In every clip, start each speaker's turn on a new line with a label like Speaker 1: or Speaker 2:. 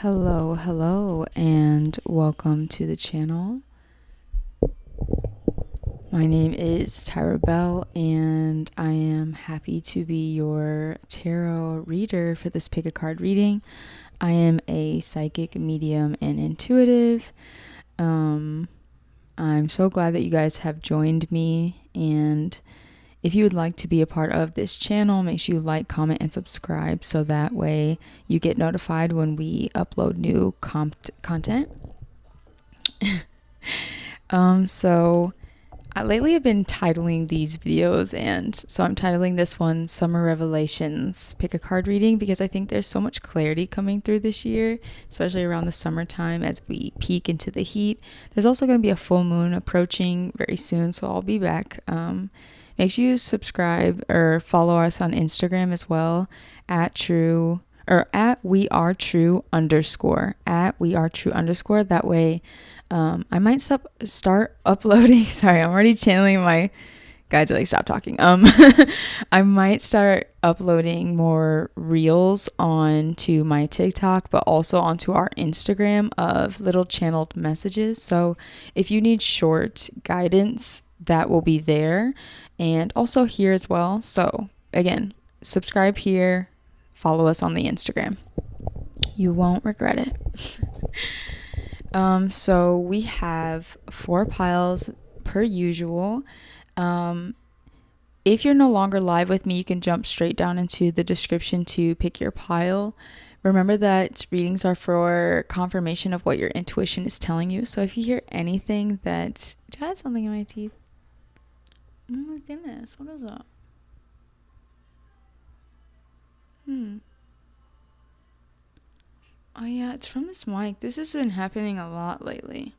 Speaker 1: Hello, and welcome to the channel. My name is Tyrabell, and I am happy to be your tarot reader for this pick a card reading. I am a psychic, medium, and intuitive. I'm so glad that you guys have joined me, and if you would like to be a part of this channel, make sure you like, comment, and subscribe so that way you get notified when we upload new content. Lately I've been titling these videos, and so I'm titling this one Summer Revelations Pick a Card Reading because I think there's so much clarity coming through this year, especially around the summertime as we peek into the heat. There's also going to be a full moon approaching very soon, so I'll be back. Make sure you subscribe or follow us on Instagram as well at we are true underscore. That way, I might start uploading. Sorry, I'm already channeling my guys to stop talking. I might start uploading more reels onto my TikTok, but also onto our Instagram of little channeled messages. So if you need short guidance, that will be there, and also here as well. So again, subscribe here, follow us on the Instagram. You won't regret it. So we have 4 piles per usual. If you're no longer live with me, you can jump straight down into the description to pick your pile. Remember that readings are for confirmation of what your intuition is telling you. So if you hear anything that... Did I have something in my teeth? Oh my goodness, what is that? Oh yeah, it's from this mic. This has been happening a lot lately.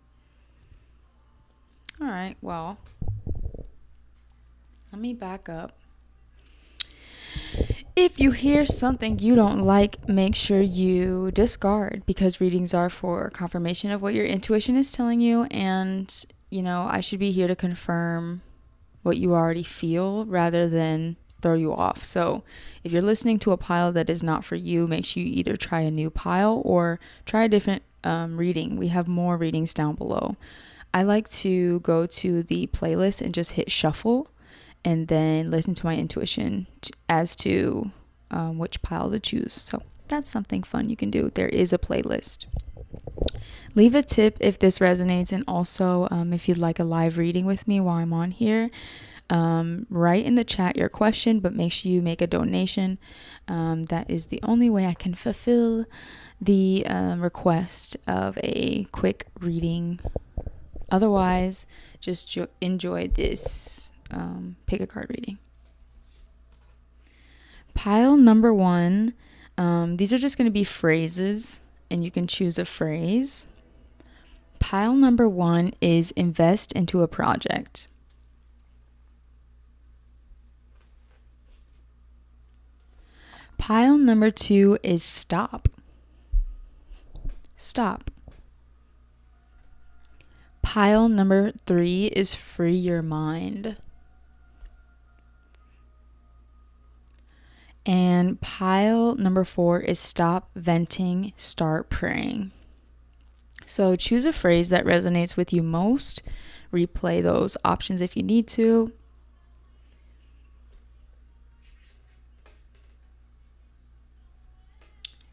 Speaker 1: Alright, well, let me back up. If you hear something you don't like, make sure you discard, because readings are for confirmation of what your intuition is telling you, and, I should be here to confirm what you already feel rather than throw you off. So if you're listening to a pile that is not for you, make sure you either try a new pile or try a different reading. We have more readings down below. I like to go to the playlist and just hit shuffle and then listen to my intuition as to which pile to choose. So that's something fun you can do. There is a playlist. Leave a tip if this resonates, and also if you'd like a live reading with me while I'm on here, write in the chat your question, but make sure you make a donation. That is the only way I can fulfill the request of a quick reading. Otherwise, just enjoy this pick a card reading. Pile number 1, these are just going to be phrases, and you can choose a phrase. Pile number 1 is invest into a project. Pile number 2 is stop. Stop. Pile number 3 is free your mind. And pile number 4 is stop venting, start praying. So choose a phrase that resonates with you most. Replay those options if you need to.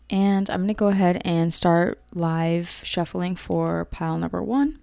Speaker 1: And I'm going to go ahead and start live shuffling for pile number 1.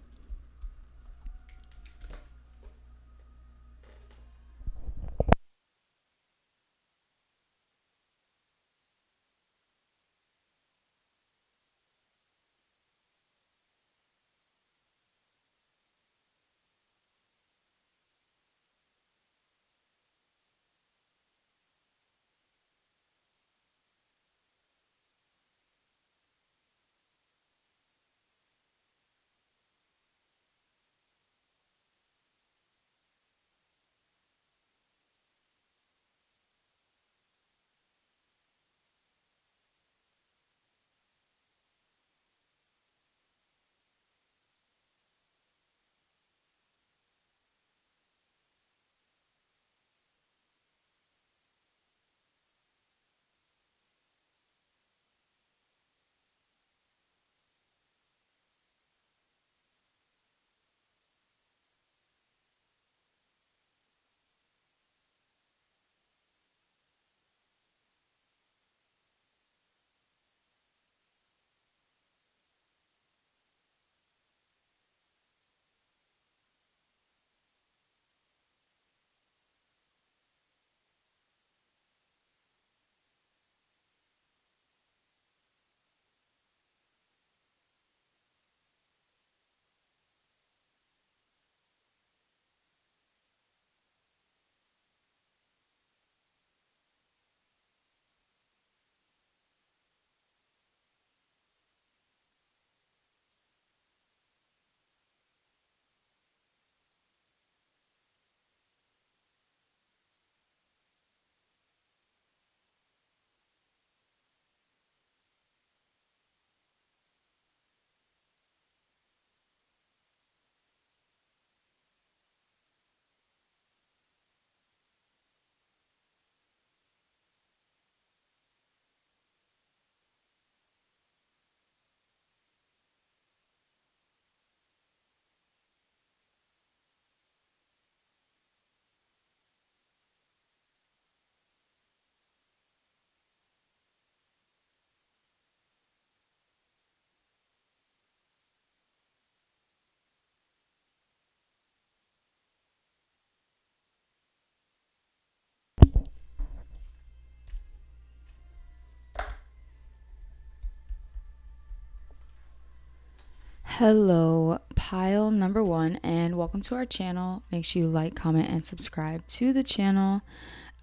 Speaker 1: Hello, pile number one, and welcome to our channel. Make sure you like, comment, and subscribe to the channel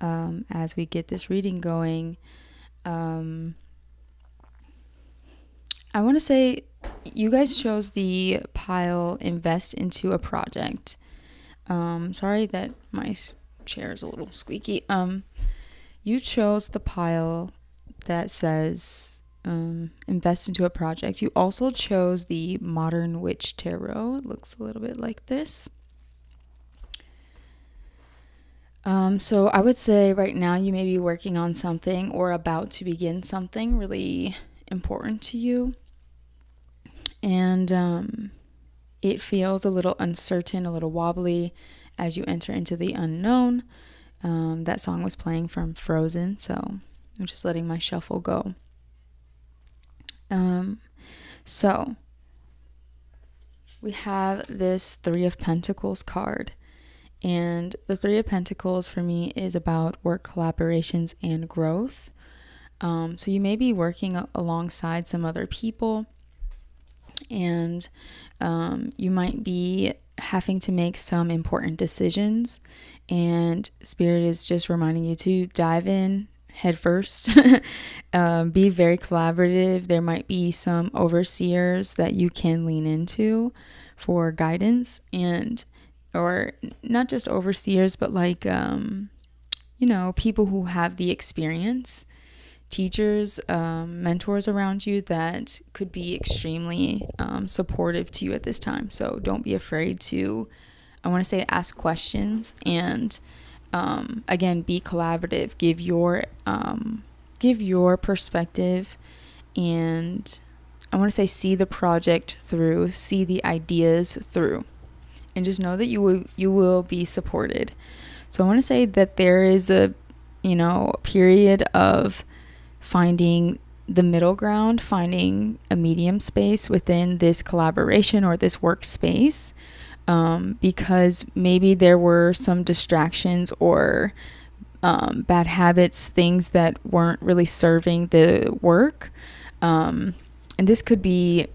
Speaker 1: as we get this reading going. I want to say you guys chose the pile invest into a project. Sorry that my chair is a little squeaky. You chose the pile that says invest into a project. You also chose the Modern Witch Tarot. It looks a little bit like this. So I would say right now you may be working on something or about to begin something really important to you. And it feels a little uncertain, a little wobbly as you enter into the unknown. That song was playing from Frozen, so I'm just letting my shuffle go. So we have this Three of Pentacles card, and the Three of Pentacles for me is about work collaborations and growth. So you may be working alongside some other people, and you might be having to make some important decisions, and Spirit is just reminding you to dive in head first. Be very collaborative. There might be some overseers that you can lean into for guidance, and or not just overseers, but like people who have the experience, teachers, mentors around you that could be extremely supportive to you at this time. So don't be afraid to, I want to say, ask questions, and again, be collaborative. Give your perspective, and I want to say see the project through, see the ideas through, and just know that you will be supported. So I want to say that there is a period of finding the middle ground, finding a medium space within this collaboration or this workspace. Because maybe there were some distractions or bad habits, things that weren't really serving the work. And this could be,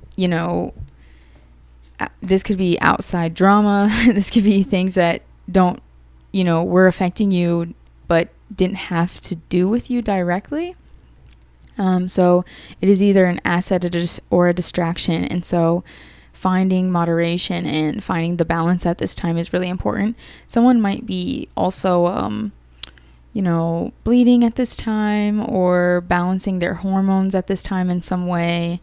Speaker 1: this could be outside drama. This could be things that were affecting you but didn't have to do with you directly. So it is either an asset or a distraction. And so finding moderation and finding the balance at this time is really important. Someone might be also, bleeding at this time, or balancing their hormones at this time in some way,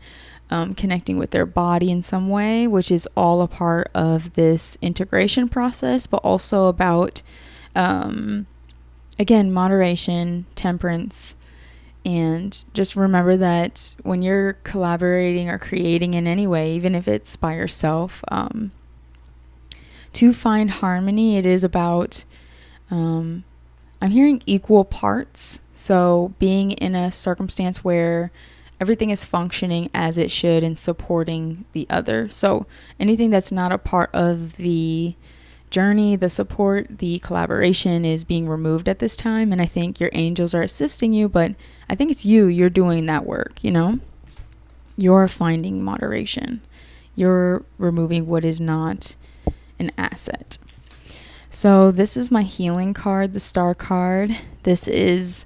Speaker 1: connecting with their body in some way, which is all a part of this integration process, but also about, again, moderation, temperance. And just remember that when you're collaborating or creating in any way, even if it's by yourself, to find harmony, it is about, I'm hearing equal parts. So being in a circumstance where everything is functioning as it should and supporting the other. So anything that's not a part of the journey, the support, the collaboration is being removed at this time. And I think your angels are assisting you, but I think it's you're doing that work. You're finding moderation, you're removing what is not an asset. So this is my healing card, the Star card. This is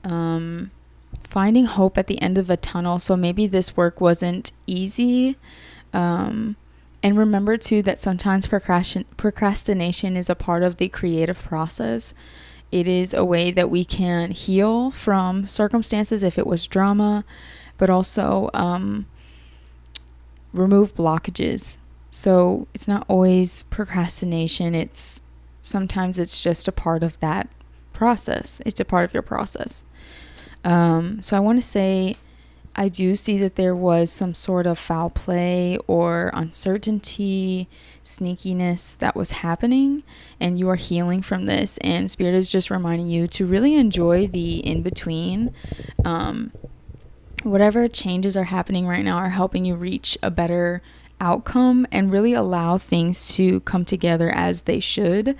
Speaker 1: finding hope at the end of a tunnel. So maybe this work wasn't easy. And remember, too, that sometimes procrastination is a part of the creative process. It is a way that we can heal from circumstances if it was drama, but also remove blockages. So it's not always procrastination. Sometimes it's just a part of that process. It's a part of your process. So I want to say, I do see that there was some sort of foul play or uncertainty, sneakiness that was happening, and you are healing from this. And Spirit is just reminding you to really enjoy the in-between. Whatever changes are happening right now are helping you reach a better outcome and really allow things to come together as they should.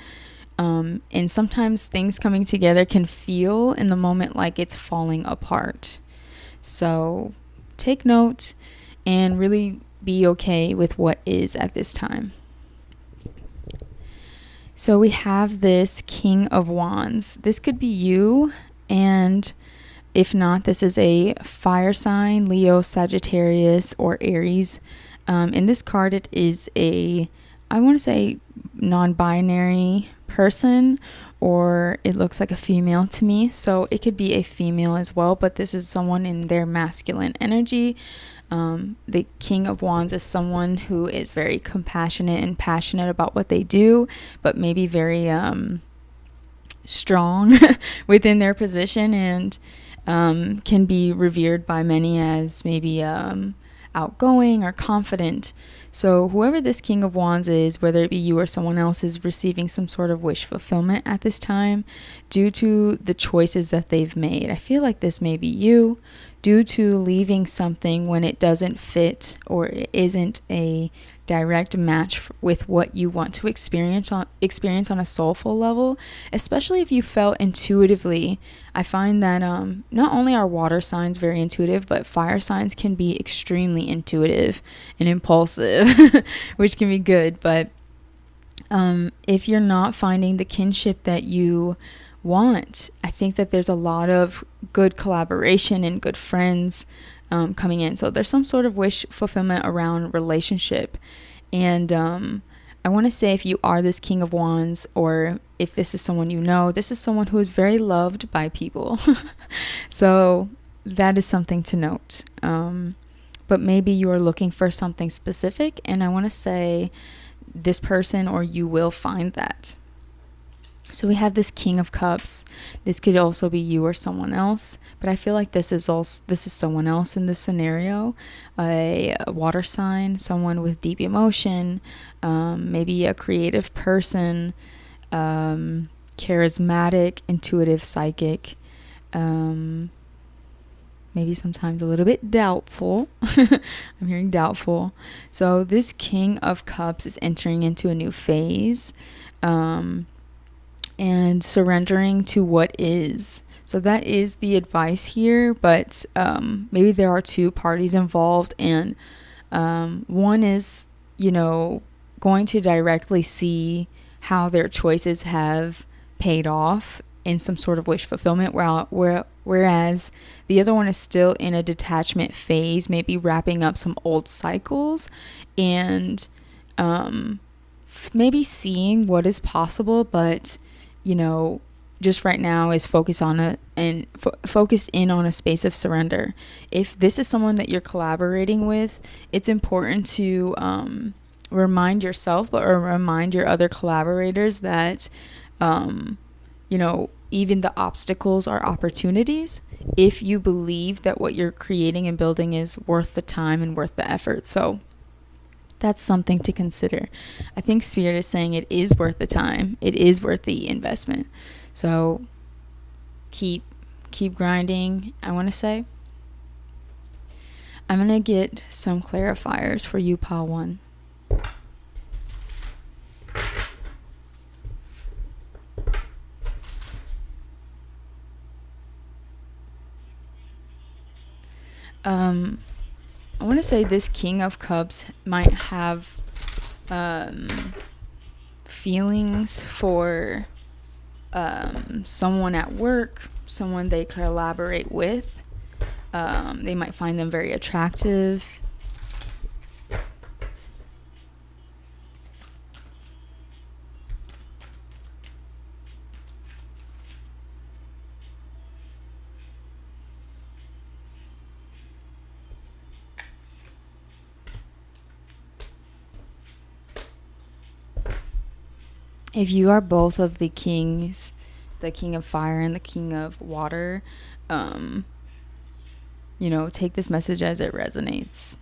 Speaker 1: And sometimes things coming together can feel in the moment like it's falling apart. So take note and really be okay with what is at this time. So we have this King of Wands. This could be you, and if not, this is a fire sign, Leo, Sagittarius, or Aries. In this card, it is I want to say, non-binary person, or it looks like a female to me. So it could be a female as well, but this is someone in their masculine energy. The King of Wands is someone who is very compassionate and passionate about what they do, but maybe very strong within their position, and can be revered by many as maybe outgoing or confident. So whoever this King of Wands is, whether it be you or someone else, is receiving some sort of wish fulfillment at this time due to the choices that they've made. I feel like this may be you, due to leaving something when it doesn't fit or it isn't a direct match with what you want to experience on a soulful level, especially if you felt intuitively. I find that not only are water signs very intuitive, but fire signs can be extremely intuitive and impulsive, which can be good. But if you're not finding the kinship that you want, I think that there's a lot of good collaboration and good friends coming in. So there's some sort of wish fulfillment around relationship. And I want to say, if you are this King of Wands, or if this is someone you know, this is someone who is very loved by people. So that is something to note. But maybe you are looking for something specific, and I want to say this person or you will find that. So we have this King of Cups. This could also be you or someone else, but I feel like this is someone else in this scenario. A water sign, someone with deep emotion, maybe a creative person, charismatic, intuitive, psychic, maybe sometimes a little bit doubtful. I'm hearing doubtful. So this King of Cups is entering into a new phase. And surrendering to what is. So that is the advice here, but maybe there are two parties involved, and one is, going to directly see how their choices have paid off in some sort of wish fulfillment, whereas the other one is still in a detachment phase, maybe wrapping up some old cycles, and maybe seeing what is possible, but just right now is focused in on a space of surrender. If this is someone that you're collaborating with, it's important to remind yourself, or remind your other collaborators that, even the obstacles are opportunities if you believe that what you're creating and building is worth the time and worth the effort. So that's something to consider. I think Spirit is saying it is worth the time. It is worth the investment. So keep grinding, I want to say. I'm going to get some clarifiers for you, Pile 1. I want to say this King of Cups might have feelings for someone at work, someone they collaborate with. They might find them very attractive. If you are both of the kings, the King of Fire and the King of Water, take this message as it resonates.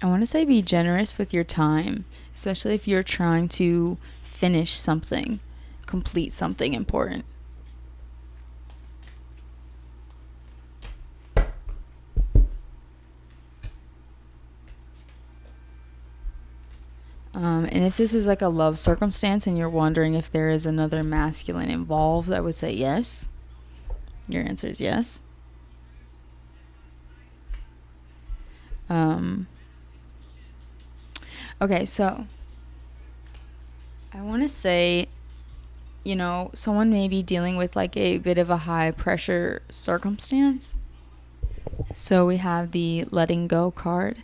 Speaker 1: I want to say be generous with your time, especially if you're trying to finish something, complete something important. And if this is like a love circumstance and you're wondering if there is another masculine involved, I would say yes. Your answer is yes. Um, okay, so I want to say, someone may be dealing with like a bit of a high pressure circumstance. So we have the letting go card.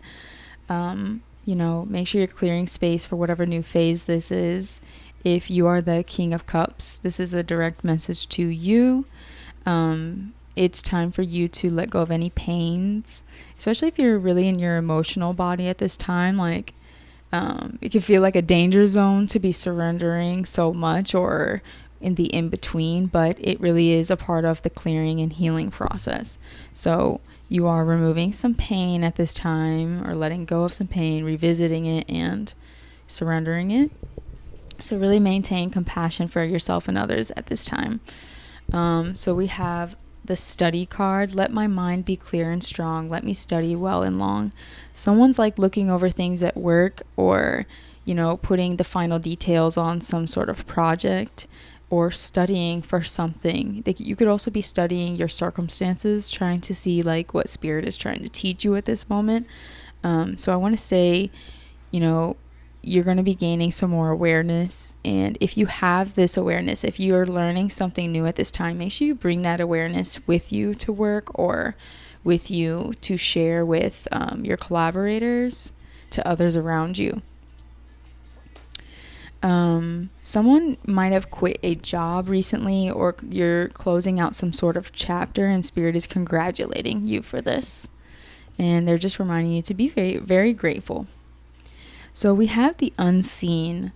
Speaker 1: Make sure you're clearing space for whatever new phase this is. If you are the King of Cups, this is a direct message to you. It's time for you to let go of any pains, especially if you're really in your emotional body at this time. Like, it can feel like a danger zone to be surrendering so much, or in the in between, but it really is a part of the clearing and healing process. So you are removing some pain at this time, or letting go of some pain, revisiting it, and surrendering it. So really maintain compassion for yourself and others at this time. So we have the study card. Let my mind be clear and strong. Let me study well and long. Someone's like looking over things at work, or, putting the final details on some sort of project, or studying for something. You could also be studying your circumstances, trying to see like what spirit is trying to teach you at this moment. So I want to say, you're going to be gaining some more awareness. And if you have this awareness, if you are learning something new at this time, make sure you bring that awareness with you to work, or with you to share with your collaborators, to others around you. Someone might have quit a job recently, or you're closing out some sort of chapter, and spirit is congratulating you for this. And they're just reminding you to be very, very grateful. So we have the unseen.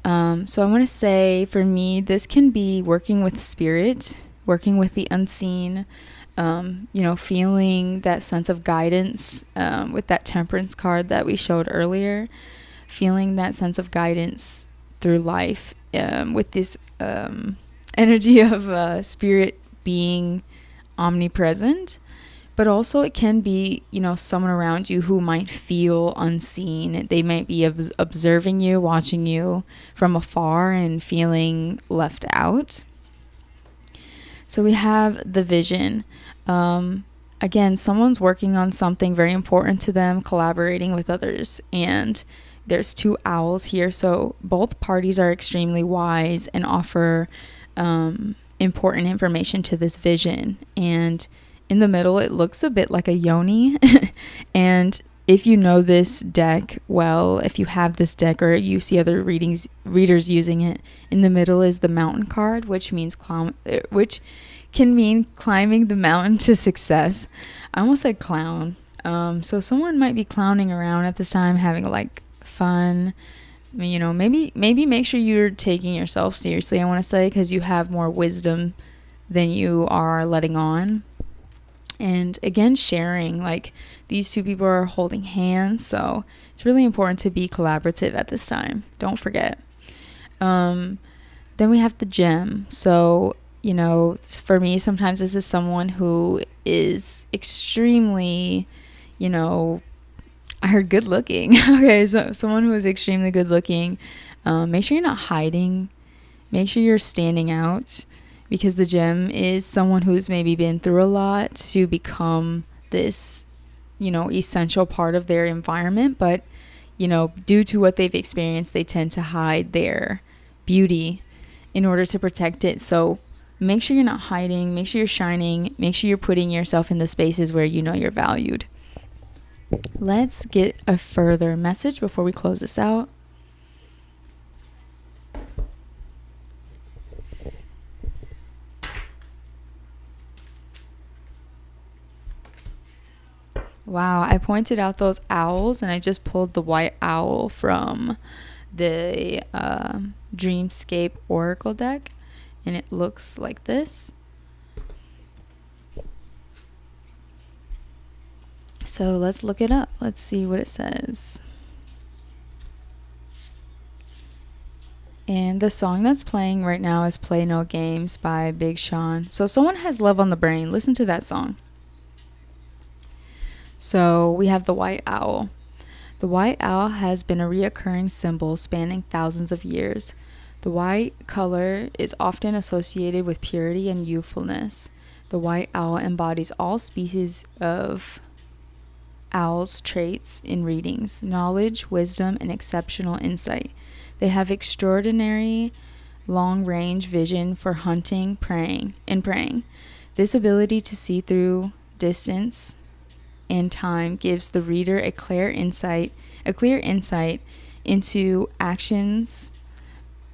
Speaker 1: So I want to say, for me, this can be working with spirit, working with the unseen, feeling that sense of guidance, with that temperance card that we showed earlier, feeling that sense of guidance through life, with this energy of spirit being omnipresent. But also it can be, someone around you who might feel unseen. They might be observing you, watching you from afar, and feeling left out. So we have the vision. Again, someone's working on something very important to them, collaborating with others. And there's 2 owls here. So both parties are extremely wise and offer important information to this vision. And in the middle, it looks a bit like a yoni. And if you know this deck well, if you have this deck, or you see other readers using it, in the middle is the mountain card, which can mean climbing the mountain to success. I almost said clown. So someone might be clowning around at this time, having like fun. Maybe make sure you're taking yourself seriously, I want to say, because you have more wisdom than you are letting on. And again, sharing, like these 2 people are holding hands, so it's really important to be collaborative at this time. Don't forget. Then we have the gem. So, for me, sometimes this is someone who is extremely, I heard good looking. Okay, so someone who is extremely good looking. Make sure you're not hiding. Make sure you're standing out. Because the gem is someone who's maybe been through a lot to become this, essential part of their environment. But, due to what they've experienced, they tend to hide their beauty in order to protect it. So make sure you're not hiding. Make sure you're shining. Make sure you're putting yourself in the spaces where you're valued. Let's get a further message before we close this out. Wow, I pointed out those owls, and I just pulled the white owl from the Dreamscape Oracle deck, and it looks like this. So let's look it up. Let's see what it says. And the song that's playing right now is Play No Games by Big Sean. So someone has love on the brain. Listen to that song. So we have the white owl. The white owl has been a reoccurring symbol spanning thousands of years. The white color is often associated with purity and youthfulness. The white owl embodies all species of owls' traits in readings: knowledge, wisdom, and exceptional insight. They have extraordinary long-range vision for hunting, preying. This ability to see through distance and time gives the reader a clear insight into actions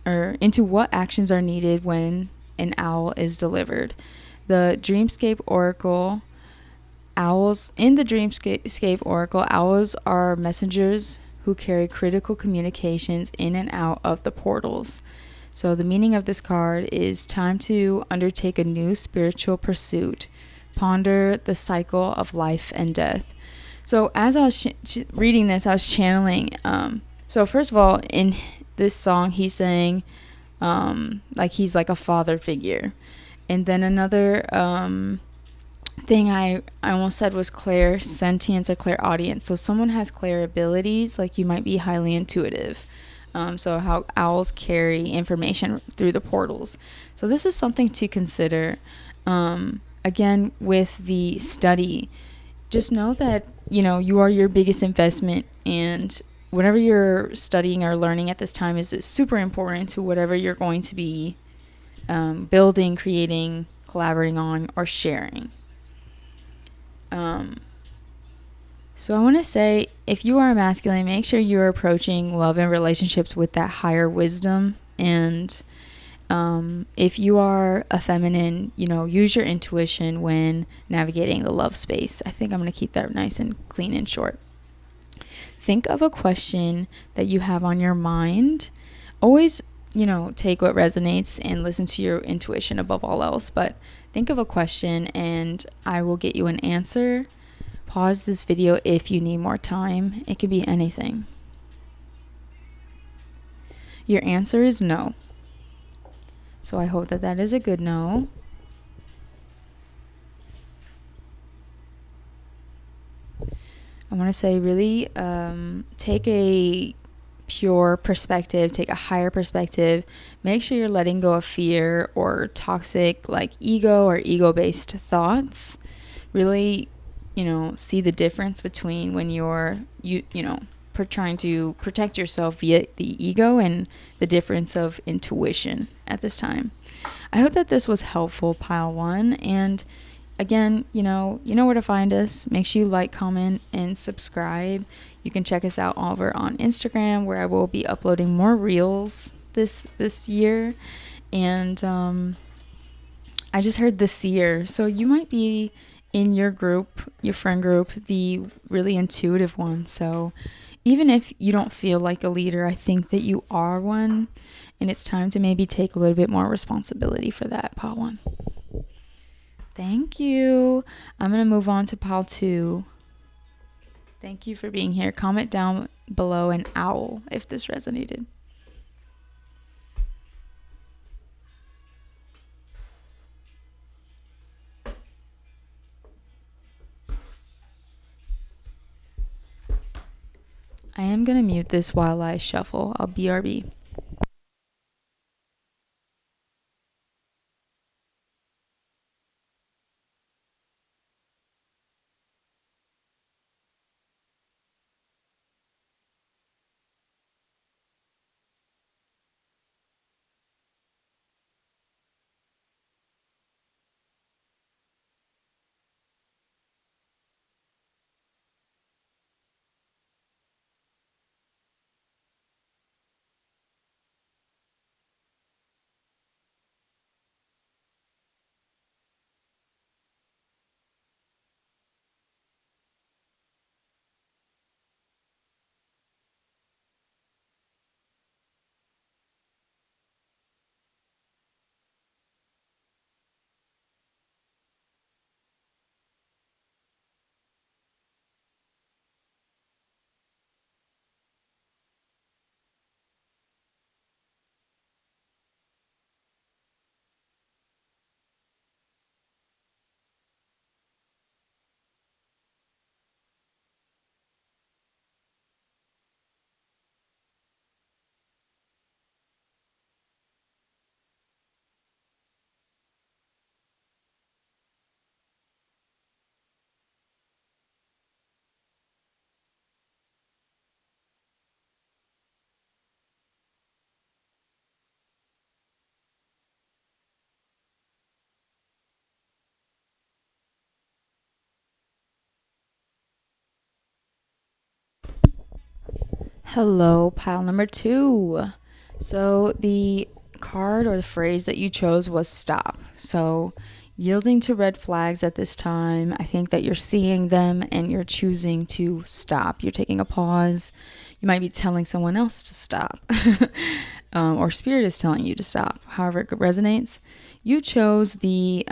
Speaker 1: or into what actions are needed when an owl is delivered. The Dreamscape Oracle owls in the Dreamscape Oracle, owls are messengers who carry critical communications in and out of the portals. So the meaning of this card is time to undertake a new spiritual pursuit. Ponder the cycle of life and death. So as I was reading this, I was channeling. So first of all, in this song, he's saying like he's like a father figure. And then another thing I almost said was clairsentience or clairaudience. So someone has clair abilities, like you might be highly intuitive. So how owls carry information through the portals. So this is something to consider. Again, with the study, just know that, you are your biggest investment, and whatever you're studying or learning at this time is super important to whatever you're going to be building, creating, collaborating on, or sharing. So I want to say, if you are a masculine, make sure you're approaching love and relationships with that higher wisdom. And if you are a feminine, use your intuition when navigating the love space. I think I'm going to keep that nice and clean and short. Think of a question that you have on your mind. Always, take what resonates and listen to your intuition above all else. But think of a question and I will get you an answer. Pause this video if you need more time. It could be anything. Your answer is no. So I hope that is a good no. I want to say, really take a pure perspective, take a higher perspective. Make sure you're letting go of fear or toxic like ego or ego-based thoughts. Really, see the difference between when you're trying to protect yourself via the ego and the difference of intuition at this time. I hope that this was helpful, Pile 1. And again, you know where to find us. Make sure you like, comment, and subscribe. You can check us out over on Instagram, where I will be uploading more reels this year. And I just heard the seer. So you might be in your group, your friend group, the really intuitive one. So even if you don't feel like a leader, I think that you are one, and it's time to maybe take a little bit more responsibility for that, Pile 1. Thank you. I'm going to move on to Pile 2. Thank you for being here. Comment down below an owl if this resonated. I am going to mute this while I shuffle. I'll BRB. Hello, pile number 2. So the card or the phrase that you chose was stop. So yielding to red flags at this time, I think that you're seeing them and you're choosing to stop. You're taking a pause. You might be telling someone else to stop, or spirit is telling you to stop. However it resonates. You chose the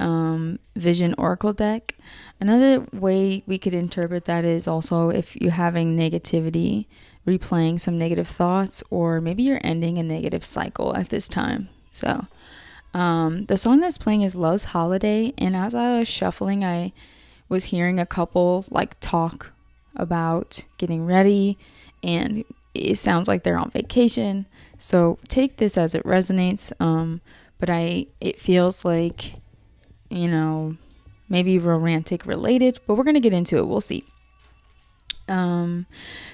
Speaker 1: Vision Oracle deck. Another way we could interpret that is also if you're having negativity, replaying some negative thoughts, or maybe you're ending a negative cycle at this time. So the song that's playing is Love's Holiday, and as I was shuffling, I was hearing a couple like talk about getting ready, and it sounds like they're on vacation. So take this as it resonates. But it feels like, maybe romantic related, but we're gonna get into it. We'll see.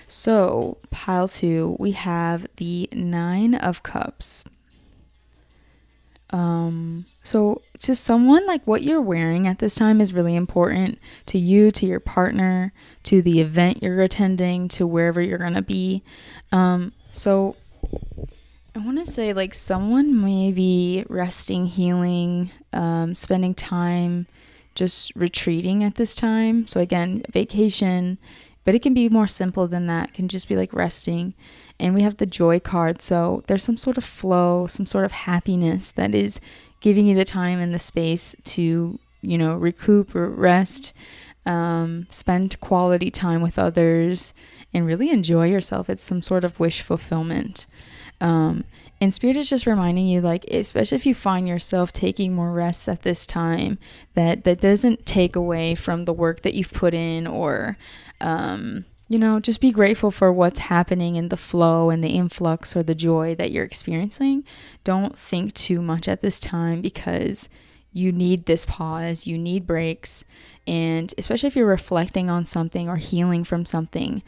Speaker 1: So pile 2, we have the 9 of Cups. So to someone, like what you're wearing at this time is really important to you, to your partner, to the event you're attending, to wherever you're gonna be. So I want to say like someone may be resting, healing, spending time, just retreating at this time. So again, vacation, but it can be more simple than that. It can just be like resting. And we have the joy card. So there's some sort of flow, some sort of happiness that is giving you the time and the space to, recoup or rest, spend quality time with others, and really enjoy yourself. It's some sort of wish fulfillment. And spirit is just reminding you, like, especially if you find yourself taking more rests at this time, that doesn't take away from the work that you've put in, or, just be grateful for what's happening in the flow and the influx or the joy that you're experiencing. Don't think too much at this time, because you need this pause, you need breaks, and especially if you're reflecting on something or healing from something,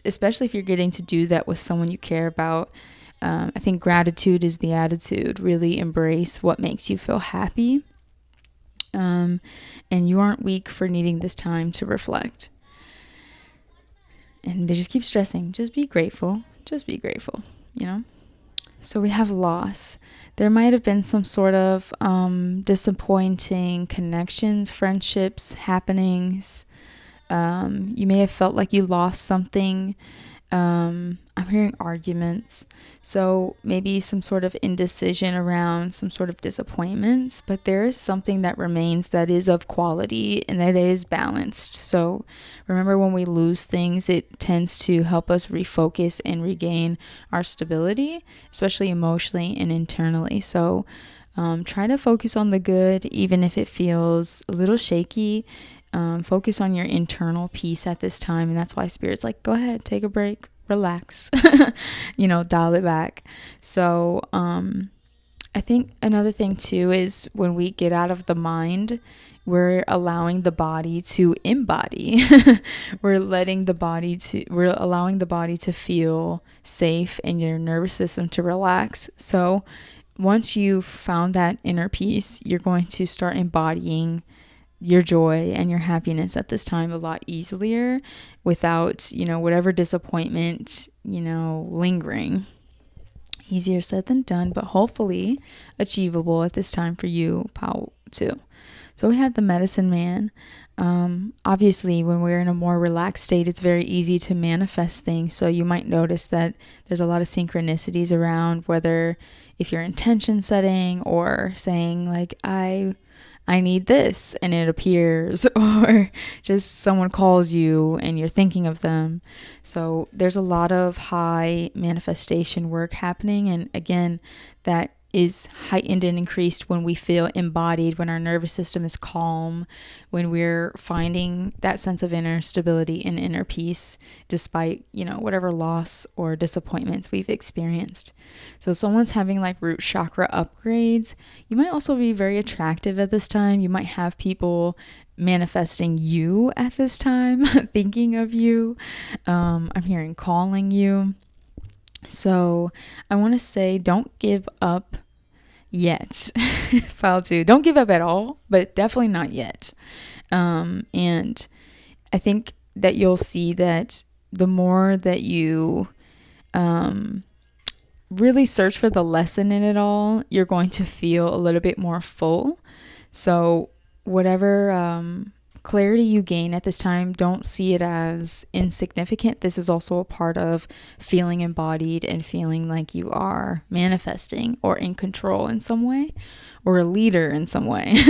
Speaker 1: especially if you're getting to do that with someone you care about, I think gratitude is the attitude. Really embrace what makes you feel happy, and you aren't weak for needing this time to reflect. And they just keep stressing, just be grateful, So we have loss. There might have been some sort of disappointing connections, friendships, happenings. You may have felt like you lost something. I'm hearing arguments. So maybe some sort of indecision around some sort of disappointments, but there is something that remains that is of quality and that is balanced. So remember, when we lose things, it tends to help us refocus and regain our stability, especially emotionally and internally. So try to focus on the good, even if it feels a little shaky. Focus on your internal peace at this time, and that's why spirit's like, go ahead, take a break, relax, dial it back. So I think another thing too is when we get out of the mind, we're allowing the body to embody. we're allowing the body to feel safe and your nervous system to relax. So once you've found that inner peace, you're going to start embodying your joy and your happiness at this time a lot easier, without, whatever disappointment, lingering. Easier said than done, but hopefully achievable at this time for you, Pal, too. So we have the Medicine Man. Obviously, when we're in a more relaxed state, it's very easy to manifest things. So you might notice that there's a lot of synchronicities around, whether if you're intention setting or saying like, I need this, and it appears, or just someone calls you and you're thinking of them. So there's a lot of high manifestation work happening. And again, that is heightened and increased when we feel embodied, when our nervous system is calm, when we're finding that sense of inner stability and inner peace, despite, whatever loss or disappointments we've experienced. So someone's having like root chakra upgrades. You might also be very attractive at this time. You might have people manifesting you at this time, thinking of you. I'm hearing calling you. So I want to say, don't give up yet. File 2, don't give up at all, but definitely not yet. And I think that you'll see that the more that you really search for the lesson in it all, you're going to feel a little bit more full. So whatever clarity you gain at this time, don't see it as insignificant. This is also a part of feeling embodied and feeling like you are manifesting or in control in some way, or a leader in some way.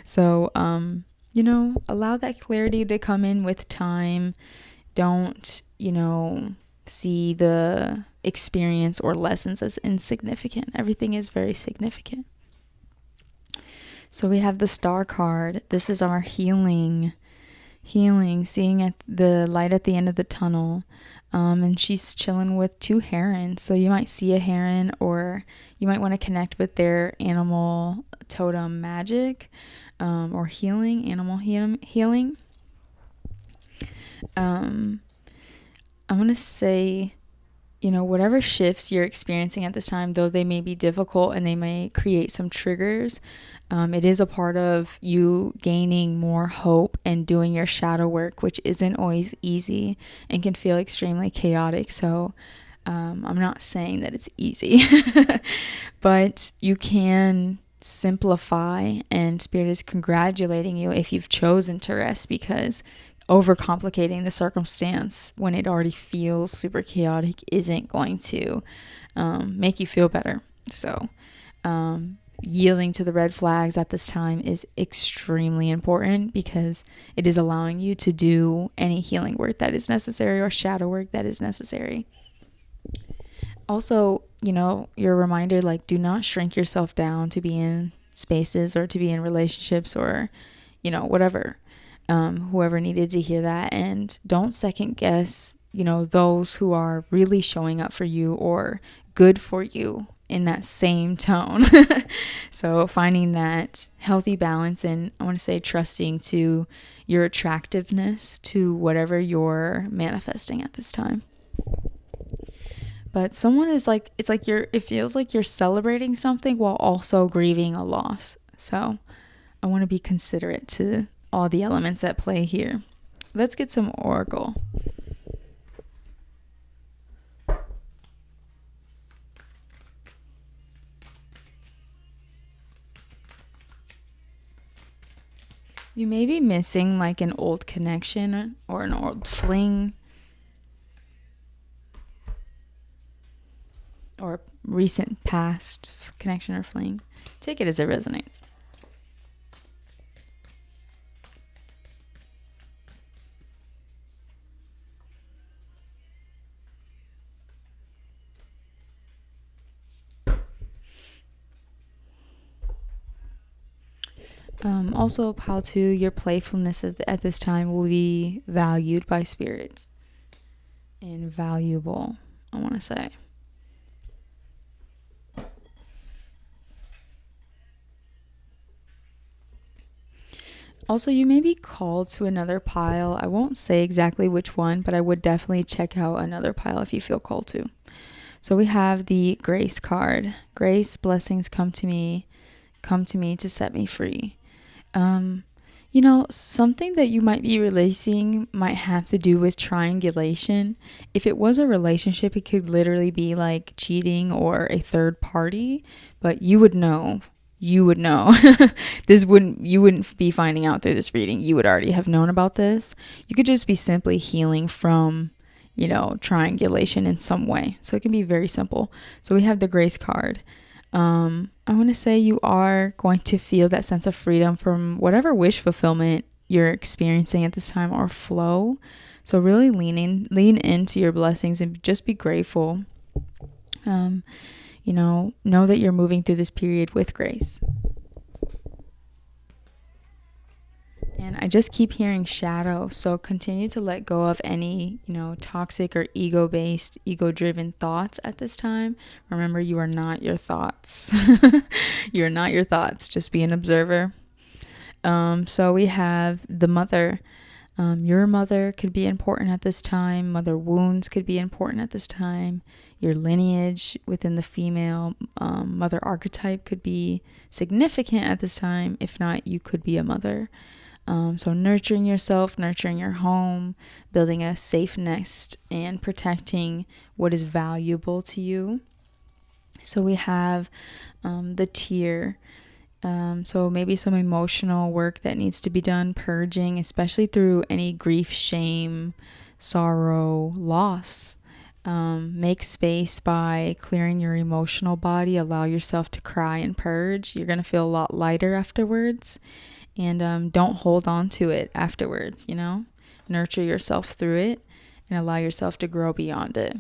Speaker 1: So, allow that clarity to come in with time. Don't, see the experience or lessons as insignificant. Everything is very significant. So we have the Star card. This is our healing, seeing at the light at the end of the tunnel. And she's chilling with 2 herons. So you might see a heron, or you might want to connect with their animal totem magic, or healing, animal healing. I want to say, whatever shifts you're experiencing at this time, though they may be difficult and they may create some triggers, it is a part of you gaining more hope and doing your shadow work, which isn't always easy and can feel extremely chaotic. So I'm not saying that it's easy, but you can simplify, and Spirit is congratulating you if you've chosen to rest, because overcomplicating the circumstance when it already feels super chaotic isn't going to make you feel better. So yielding to the red flags at this time is extremely important, because it is allowing you to do any healing work that is necessary or shadow work that is necessary. Also, your reminder, like, do not shrink yourself down to be in spaces or to be in relationships or, whatever. Whoever needed to hear that, and don't second guess, those who are really showing up for you or good for you in that same tone. So finding that healthy balance, and I want to say trusting to your attractiveness to whatever you're manifesting at this time. But someone is like, it feels like you're celebrating something while also grieving a loss. So I want to be considerate to all the elements at play here. Let's get some oracle. You may be missing like an old connection or an old fling, or recent past connection or fling. Take it as it resonates. Also, how to your playfulness at this time will be valued by spirits. Invaluable, I want to say. Also, you may be called to another pile. I won't say exactly which one, but I would definitely check out another pile if you feel called to. So we have the Grace card. Grace, blessings come to me to set me free. Something that you might be releasing might have to do with triangulation. If it was a relationship, it could literally be like cheating or a third party, but you would know. You wouldn't be finding out through this reading. You would already have known about this. You could just be simply healing from, triangulation in some way. So it can be very simple. So we have the Grace card. I want to say you are going to feel that sense of freedom from whatever wish fulfillment you're experiencing at this time, or flow. So really lean into your blessings and just be grateful. Know that you're moving through this period with grace. And I just keep hearing shadow. So continue to let go of any, toxic or ego-driven thoughts at this time. Remember, you are not your thoughts. You're not your thoughts. Just be an observer. So we have the mother. Your mother could be important at this time. Mother wounds could be important at this time. Your lineage within the female mother archetype could be significant at this time. If not, you could be a mother. So nurturing yourself, nurturing your home, building a safe nest, and protecting what is valuable to you. So we have the tier. So maybe some emotional work that needs to be done, purging, especially through any grief, shame, sorrow, loss. Make space by clearing your emotional body. Allow yourself to cry and purge. You're going to feel a lot lighter afterwards. And don't hold on to it afterwards, Nurture yourself through it and allow yourself to grow beyond it.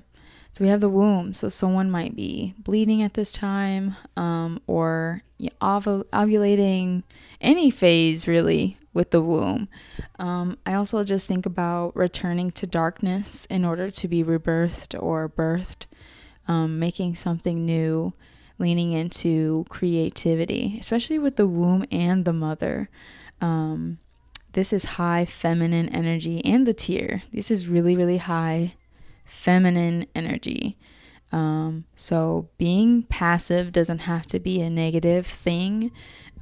Speaker 1: So we have the womb. So someone might be bleeding at this time, or ovulating, any phase really with the womb. I also just think about returning to darkness in order to be rebirthed or birthed, making something new, leaning into creativity, especially with the womb and the mother. This is high feminine energy, and the tier. This is really, really high feminine energy. So being passive doesn't have to be a negative thing.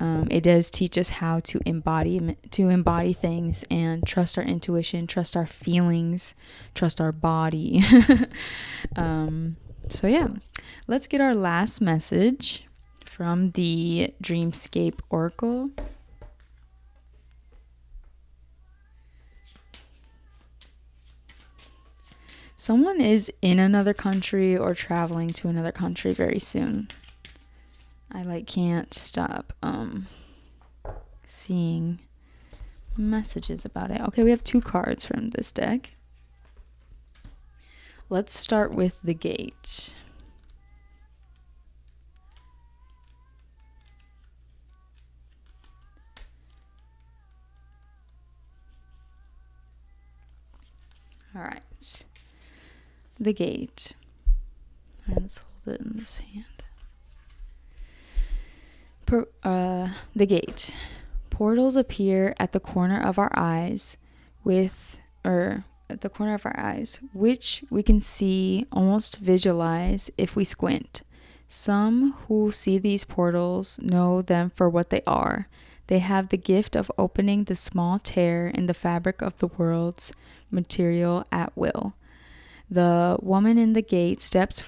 Speaker 1: It does teach us how to embody things and trust our intuition, trust our feelings, trust our body. So yeah, let's get our last message from the Dreamscape Oracle. Someone is in another country or traveling to another country very soon. I can't stop seeing messages about it. Okay, we have 2 cards from this deck. Let's start with the Gate. All right. The Gate. All right, let's hold it in this hand. The Gate. Portals appear at the corner of our eyes, which we can see, almost visualize if we squint. Some who see these portals know them for what they are. They have the gift of opening the small tear in the fabric of the world's material at will. The woman in the gate steps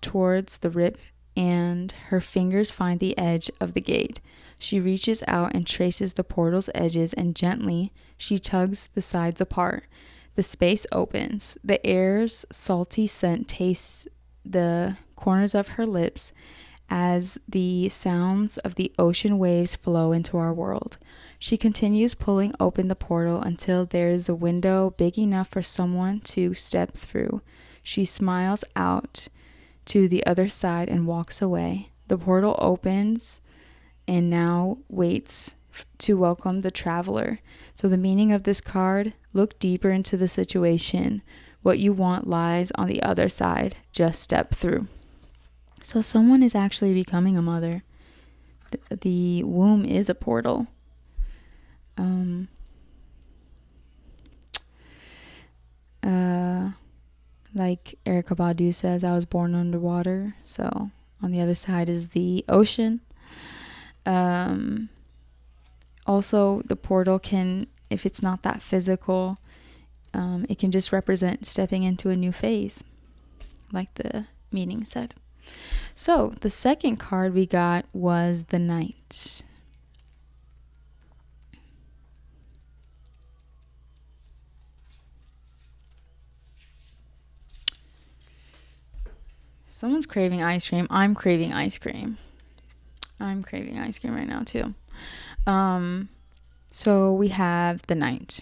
Speaker 1: towards the rip, and her fingers find the edge of the gate. She reaches out and traces the portal's edges, and gently she tugs the sides apart. The space opens. The air's salty scent tastes the corners of her lips as the sounds of the ocean waves flow into our world. She continues pulling open the portal until there is a window big enough for someone to step through. She smiles out to the other side and walks away. The portal opens and now waits to welcome the traveler. So the meaning of this card: look deeper into the situation. What you want lies on the other side. Just step through. So someone is actually becoming a mother. The womb is a portal. Like Erykah Badu says, I was born underwater. So on the other side is the ocean. Also, the portal can, if it's not that physical, it can just represent stepping into a new phase, like the meaning said. So the second card we got was the Knight. Someone's craving ice cream. I'm craving ice cream. I'm craving ice cream right now too. So we have the Knight.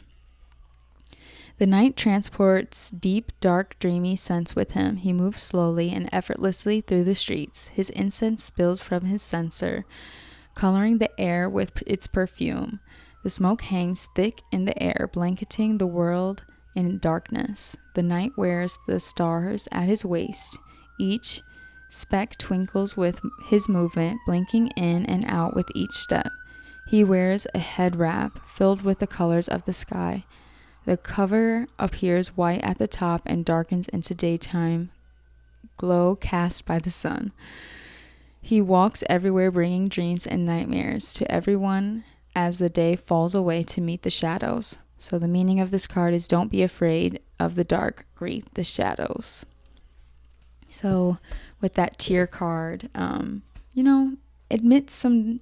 Speaker 1: The Knight transports deep, dark, dreamy scents with him. He moves slowly and effortlessly through the streets. His incense spills from his censer, coloring the air with its perfume. The smoke hangs thick in the air, blanketing the world in darkness. The Knight wears the stars at his waist. Each speck twinkles with his movement, blinking in and out with each step. He wears a head wrap filled with the colors of the sky. The cover appears white at the top and darkens into daytime glow cast by the sun. He walks everywhere, bringing dreams and nightmares to everyone as the day falls away to meet the shadows. So the meaning of this card is don't be afraid of the dark, greet the shadows. So with that tear card, admit some,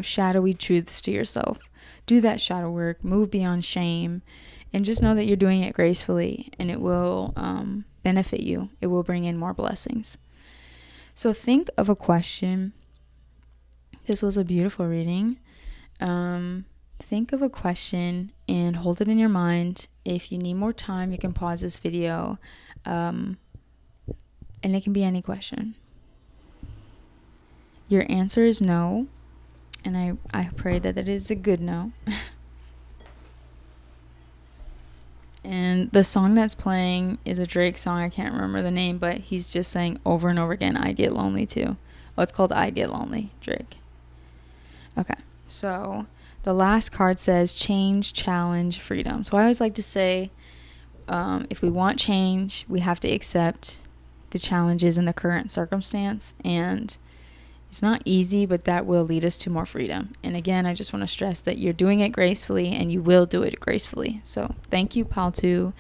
Speaker 1: shadowy truths to yourself. Do that shadow work, move beyond shame, and just know that you're doing it gracefully, and it will benefit you. It will bring in more blessings. So think of a question. This was a beautiful reading. Think of a question and hold it in your mind. If you need more time, you can pause this video, and it can be any question. Your answer is no, and I pray that it is a good no. And the song that's playing is a Drake song. I can't remember the name, but he's just saying over and over again, I get lonely too. Oh, it's called I Get Lonely, Drake. Okay, so the last card says change, challenge, freedom. So I always like to say, if we want change, we have to accept the challenges in the current circumstance. And it's not easy, but that will lead us to more freedom. And again, I just want to stress that you're doing it gracefully, and you will do it gracefully. So thank you, Pal 2.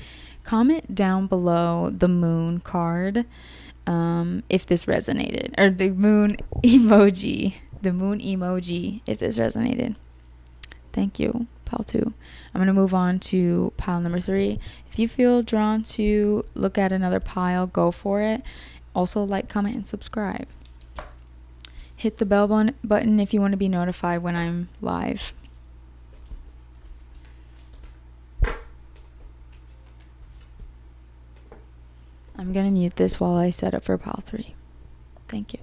Speaker 1: Comment down below the moon card if this resonated, or the moon emoji, if this resonated. Thank you, Pile 2. I'm going to move on to pile number 3. If you feel drawn to look at another pile, go for it. Also, like, comment, and subscribe. Hit the bell button if you want to be notified when I'm live. I'm going to mute this while I set up for pile 3. Thank you.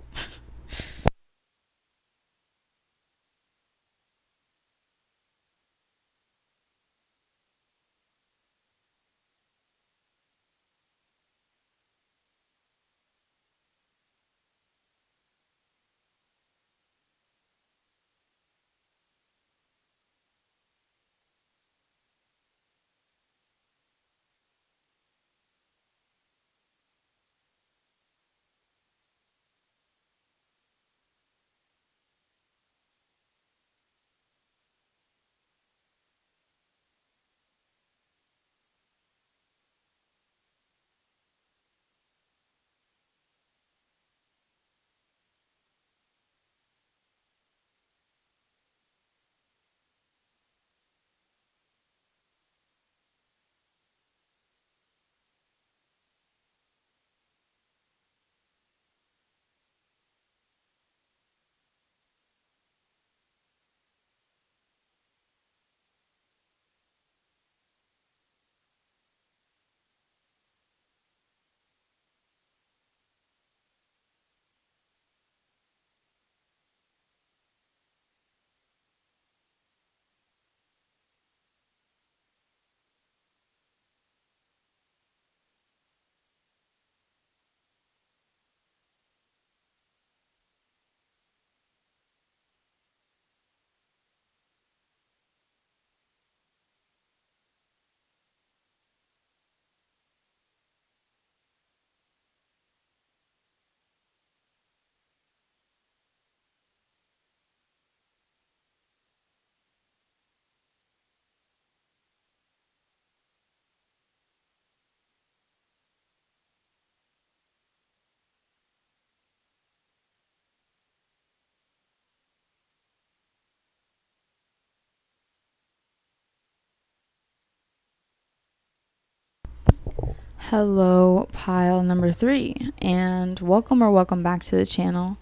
Speaker 1: Hello, pile number 3, and welcome back to the channel.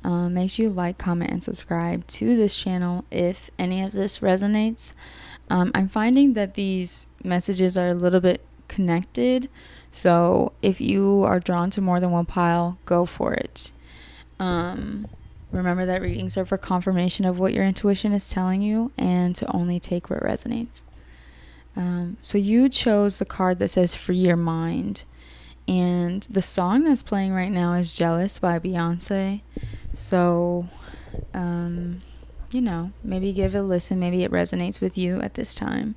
Speaker 1: Make sure you like, comment, and subscribe to this channel if any of this resonates. I'm finding that these messages are a little bit connected, so if you are drawn to more than one pile, go for it. Remember that readings are for confirmation of what your intuition is telling you, and to only take what resonates. So you chose the card that says free your mind, and the song that's playing right now is Jealous by Beyonce. So maybe give it a listen. Maybe it resonates with you at this time.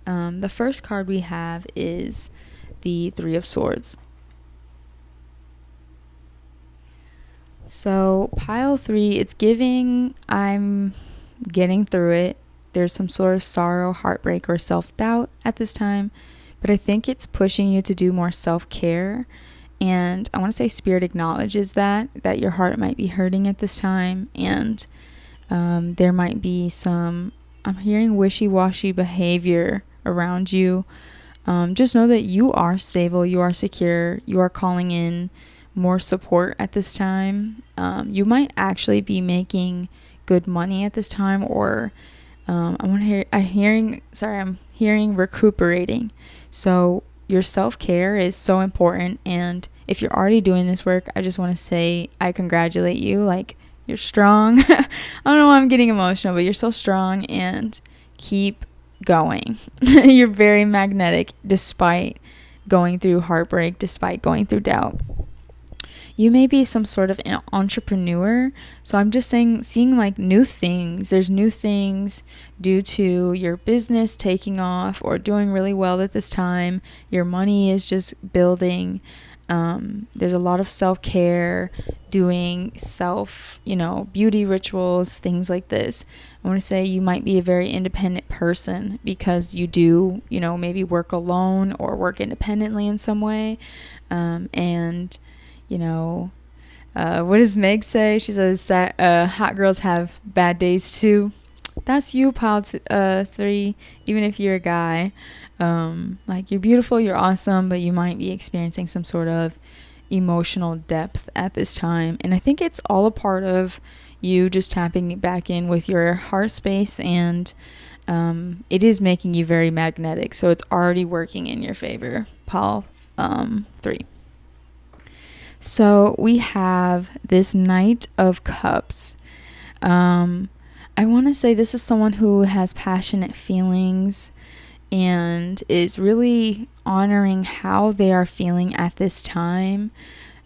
Speaker 1: The first card we have is the 3 of Swords. So pile 3, it's giving I'm getting through it. there's some sort of sorrow, heartbreak, or self-doubt at this time, but I think it's pushing you to do more self-care. And I want to say Spirit acknowledges that your heart might be hurting at this time, and there might be some, I'm hearing wishy-washy behavior around you. Just know that you are stable, you are secure, you are calling in more support at this time. You might actually be making good money at this time, or I'm hearing recuperating. So your self-care is so important, and if you're already doing this work, I just want to say I congratulate you. Like, you're strong. I don't know why I'm getting emotional, but you're so strong, and keep going. You're very magnetic despite going through heartbreak, despite going through doubt. You may be some sort of an entrepreneur. So I'm just seeing like new things. There's new things due to your business taking off or doing really well at this time. Your money is just building. There's a lot of self-care, doing beauty rituals, things like this. I want to say you might be a very independent person because you do, maybe work alone or work independently in some way. What does Meg say? She says, hot girls have bad days too. That's you, pile 3, even if you're a guy. Like, you're beautiful, you're awesome, but you might be experiencing some sort of emotional depth at this time. And I think it's all a part of you just tapping back in with your heart space, and it is making you very magnetic. So it's already working in your favor, pile 3. So we have this Knight of Cups. I want to say this is someone who has passionate feelings and is really honoring how they are feeling at this time.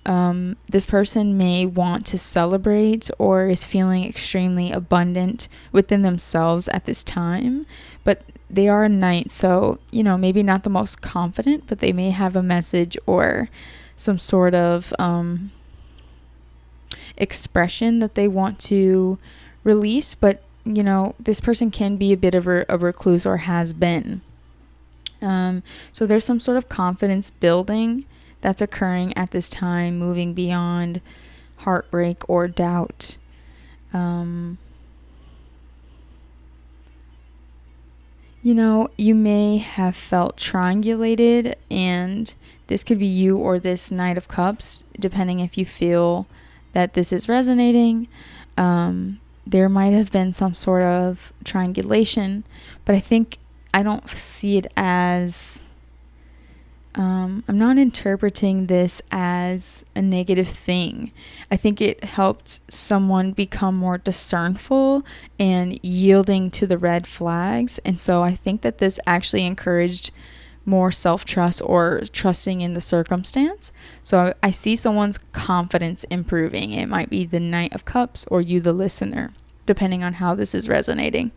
Speaker 1: This person may want to celebrate or is feeling extremely abundant within themselves at this time, but they are a knight, so, maybe not the most confident, but they may have a message or some sort of expression that they want to release, but this person can be a bit of a recluse or has been. So there's some sort of confidence building that's occurring at this time, moving beyond heartbreak or doubt. You may have felt triangulated, and this could be you or this Knight of Cups, depending if you feel that this is resonating. There might have been some sort of triangulation, but I don't see it as, I'm not interpreting this as a negative thing. I think it helped someone become more discernful and yielding to the red flags. And so I think that this actually encouraged more self-trust or trusting in the circumstance. So I see someone's confidence improving. It might be the Knight of Cups or you, the listener, depending on how this is resonating.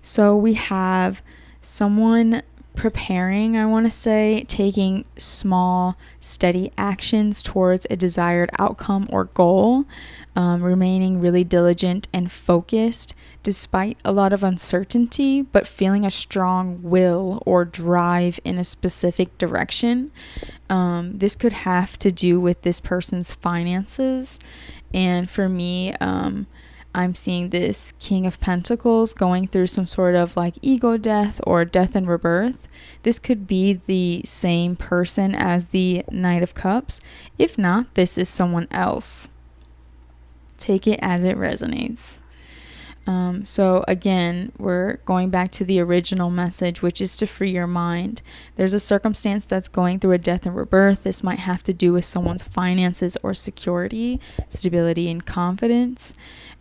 Speaker 1: So we have someone preparing, I want to say, taking small, steady actions towards a desired outcome or goal, remaining really diligent and focused despite a lot of uncertainty, but feeling a strong will or drive in a specific direction. This could have to do with this person's finances. And for me, I'm seeing this King of Pentacles going through some sort of like ego death or death and rebirth. This could be the same person as the Knight of Cups. If not, this is someone else. Take it as it resonates. So again, we're going back to the original message, which is to free your mind. There's a circumstance that's going through a death and rebirth. This might have to do with someone's finances or security, stability, and confidence.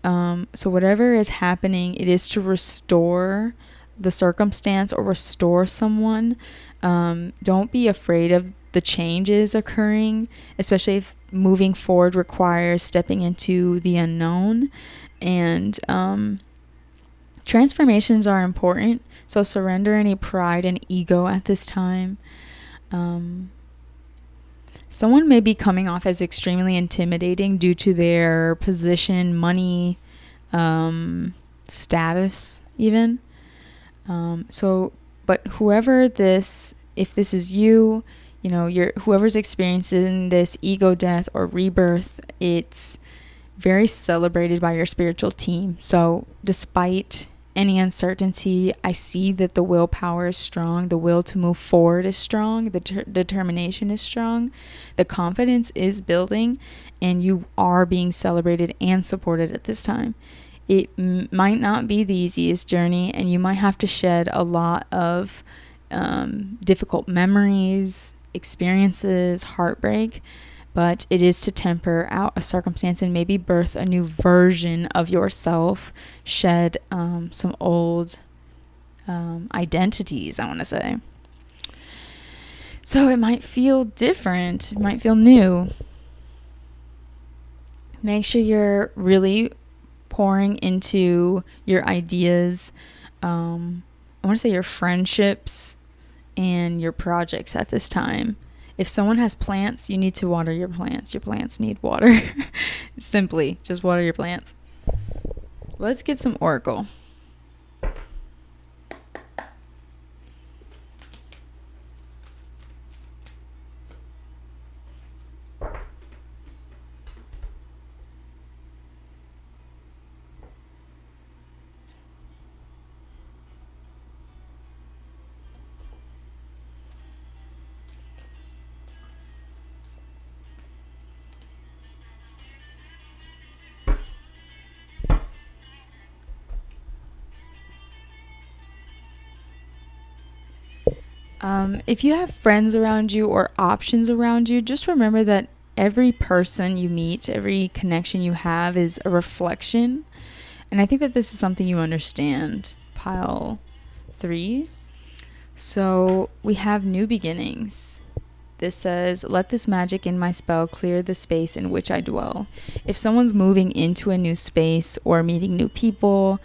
Speaker 1: So whatever is happening, it is to restore the circumstance or restore someone. Don't be afraid of the changes occurring, especially if moving forward requires stepping into the unknown. And transformations are important, so surrender any pride and ego at this time. Someone may be coming off as extremely intimidating due to their position, money, status even. But if this is you, whoever's experiencing this ego death or rebirth, it's very celebrated by your spiritual team. So despite any uncertainty, I see that the willpower is strong, the will to move forward is strong, the determination is strong, the confidence is building, and you are being celebrated and supported at this time. It might not be the easiest journey, and you might have to shed a lot of difficult memories, experiences, heartbreak, but it is to temper out a circumstance and maybe birth a new version of yourself, shed some old identities, I want to say. So it might feel different, it might feel new. Make sure you're really pouring into your ideas, I want to say your friendships and your projects at this time. If someone has plants, you need to water your plants. Your plants need water. Simply, just water your plants. Let's get some oracle. If you have friends around you or options around you, just remember that every person you meet, every connection you have is a reflection. And I think that this is something you understand, pile 3. So we have new beginnings. This says, let this magic in my spell clear the space in which I dwell. If someone's moving into a new space or meeting new people,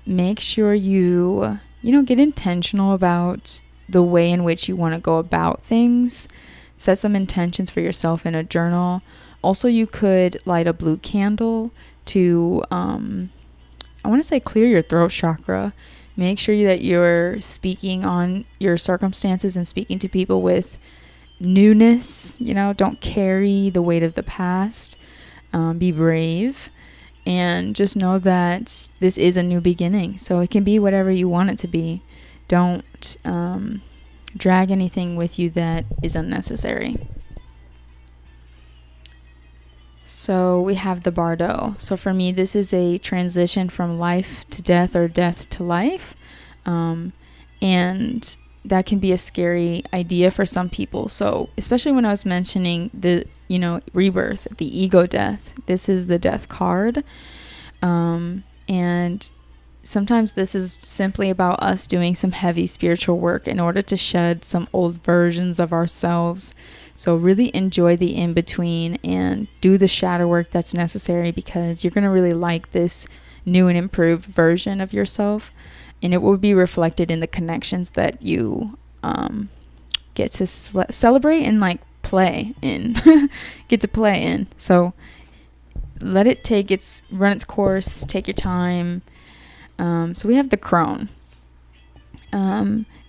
Speaker 1: make sure you get intentional about the way in which you want to go about things. Set some intentions for yourself in a journal. Also, you could light a blue candle to, I want to say, clear your throat chakra. Make sure that you're speaking on your circumstances and speaking to people with newness. Don't carry the weight of the past. Be brave. And just know that this is a new beginning. So it can be whatever you want it to be. Don't drag anything with you that is unnecessary. So we have the Bardo. So for me, this is a transition from life to death or death to life. And that can be a scary idea for some people. So especially when I was mentioning the, rebirth, the ego death, this is the death card. And sometimes this is simply about us doing some heavy spiritual work in order to shed some old versions of ourselves. So really enjoy the in-between and do the shadow work that's necessary, because you're going to really like this new and improved version of yourself. And it will be reflected in the connections that you get to celebrate and play in. Get to play in. So let it run its course. Take your time. So we have the crone.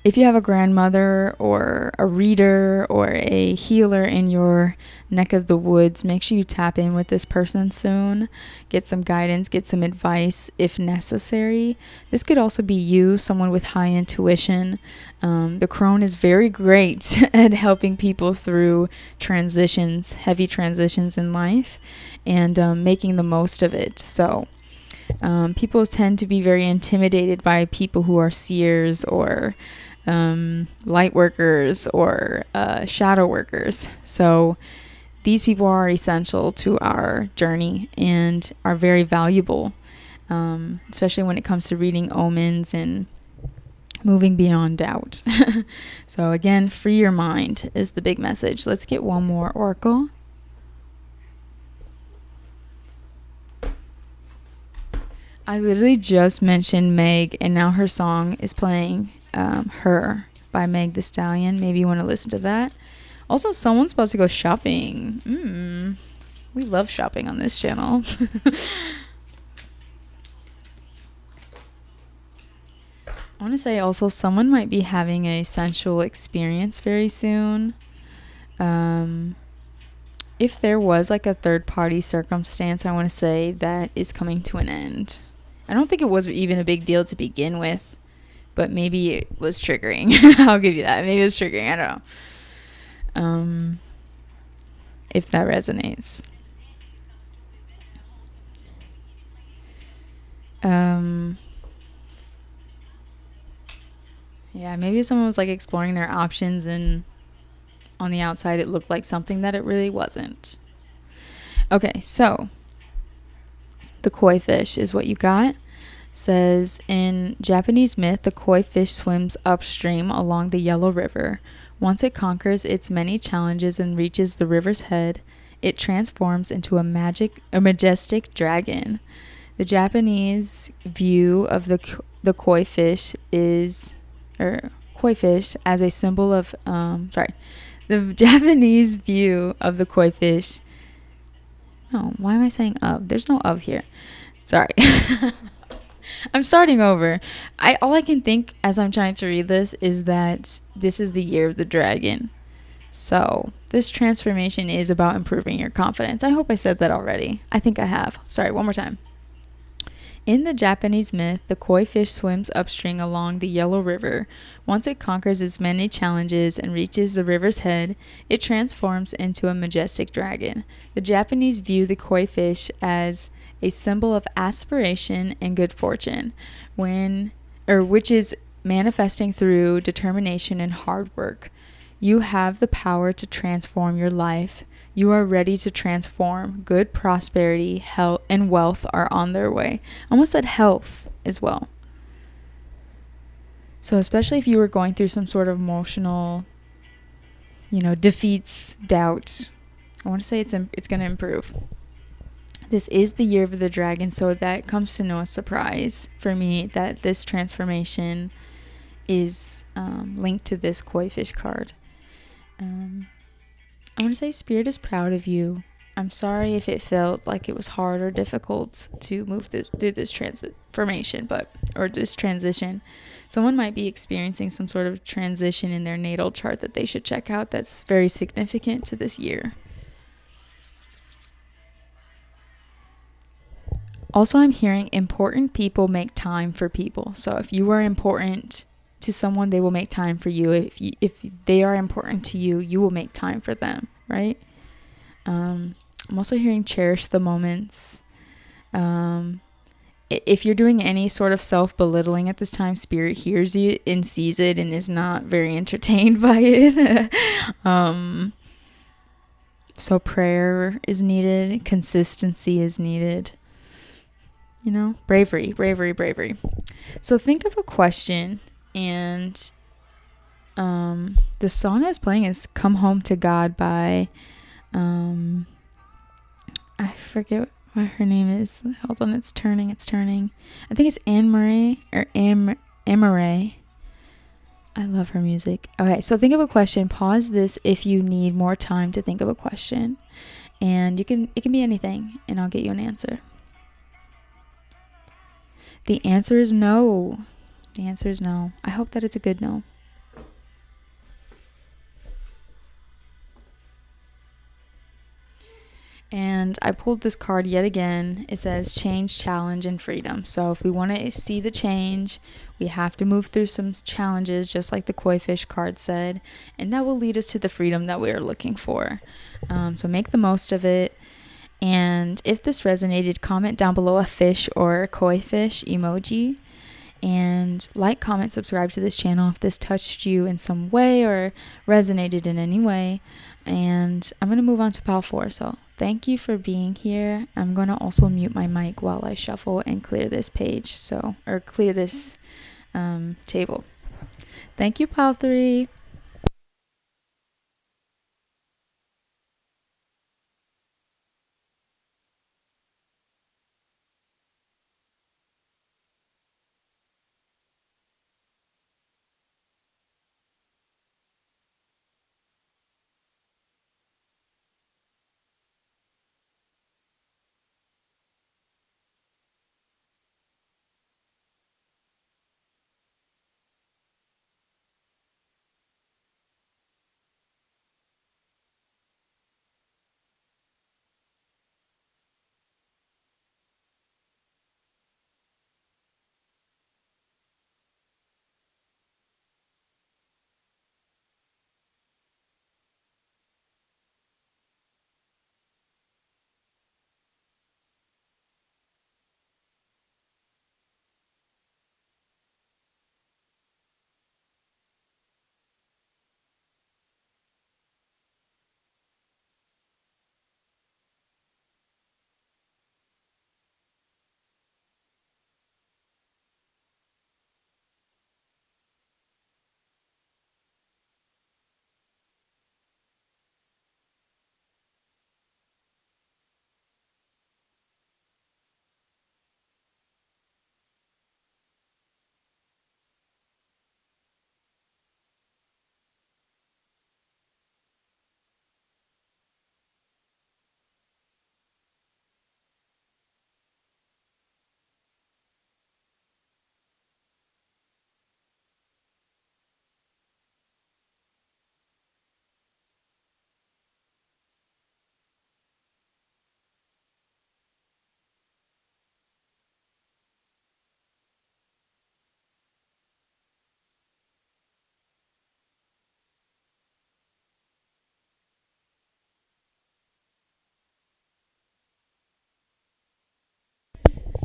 Speaker 1: If you have a grandmother or a reader or a healer in your neck of the woods, make sure you tap in with this person soon. Get some guidance, get some advice if necessary. This could also be you, someone with high intuition. The crone is very great at helping people through transitions, heavy transitions in life, and making the most of it. So people tend to be very intimidated by people who are seers or light workers or shadow workers. So these people are essential to our journey and are very valuable, especially when it comes to reading omens and moving beyond doubt. So again, free your mind is the big message. Let's get one more oracle. I literally just mentioned Meg, and now her song is playing, Her by Meg Thee Stallion. Maybe you want to listen to that. Also, someone's about to go shopping. We love shopping on this channel. I want to say also someone might be having a sensual experience very soon. Um, if there was like a third party circumstance, I want to say that is coming to an end. I don't think it was even a big deal to begin with, but maybe it was triggering. I'll give you that. Maybe it was triggering. I don't know. If that resonates. Yeah, maybe someone was like exploring their options and on the outside it looked like something that it really wasn't. Okay, so the koi fish is what you got. Says in Japanese myth, the koi fish swims upstream along the Yellow River. Once it conquers its many challenges and reaches the river's head, it transforms into a majestic dragon. The Japanese view of the koi fish is, or koi fish as a symbol of, the Japanese view of the koi fish. Oh, why am I saying of? There's no of here. Sorry. I'm starting over. All I can think as I'm trying to read this is that this is the year of the dragon. So this transformation is about improving your confidence. I hope I said that already. I think I have. Sorry, one more time. In the Japanese myth, the koi fish swims upstream along the Yellow River. Once it conquers its many challenges and reaches the river's head, it transforms into a majestic dragon. The Japanese view the koi fish as a symbol of aspiration and good fortune, which is manifesting through determination and hard work. You have the power to transform your life. You are ready to transform. Good prosperity, health, and wealth are on their way. I almost said health as well. So especially if you were going through some sort of emotional, defeats, doubt, I want to say it's going to improve. This is the year of the dragon, so that comes to no surprise for me that this transformation is linked to this koi fish card. I want to say Spirit is proud of you. I'm sorry if it felt like it was hard or difficult to move through this transformation, or this transition. Someone might be experiencing some sort of transition in their natal chart that they should check out that's very significant to this year. Also, I'm hearing important people make time for people. So if you are important to someone, they will make time for you. If they are important to you, you will make time for them, right? I'm also hearing cherish the moments. If you're doing any sort of self-belittling at this time, Spirit hears you and sees it and is not very entertained by it. So prayer is needed. Consistency is needed. Bravery. So think of a question, and the song that's playing is Come Home to God by I forget what her name is. Hold on, it's turning. I think it's Anne-Marie or Amaray. I love her music. Okay, so think of a question. Pause this if you need more time to think of a question, and it can be anything, and I'll get you an answer. The answer is no. I hope that it's a good no. And I pulled this card yet again. It says change, challenge, and freedom. So if we want to see the change, we have to move through some challenges, just like the koi fish card said. And that will lead us to the freedom that we are looking for. So make the most of it. And if this resonated, comment down below a fish or a koi fish emoji. And like, comment, subscribe to this channel if this touched you in some way or resonated in any way. And I'm going to move on to pile 4. So thank you for being here. I'm going to also mute my mic while I shuffle and clear this page. Or clear this table. Thank you, pile 3.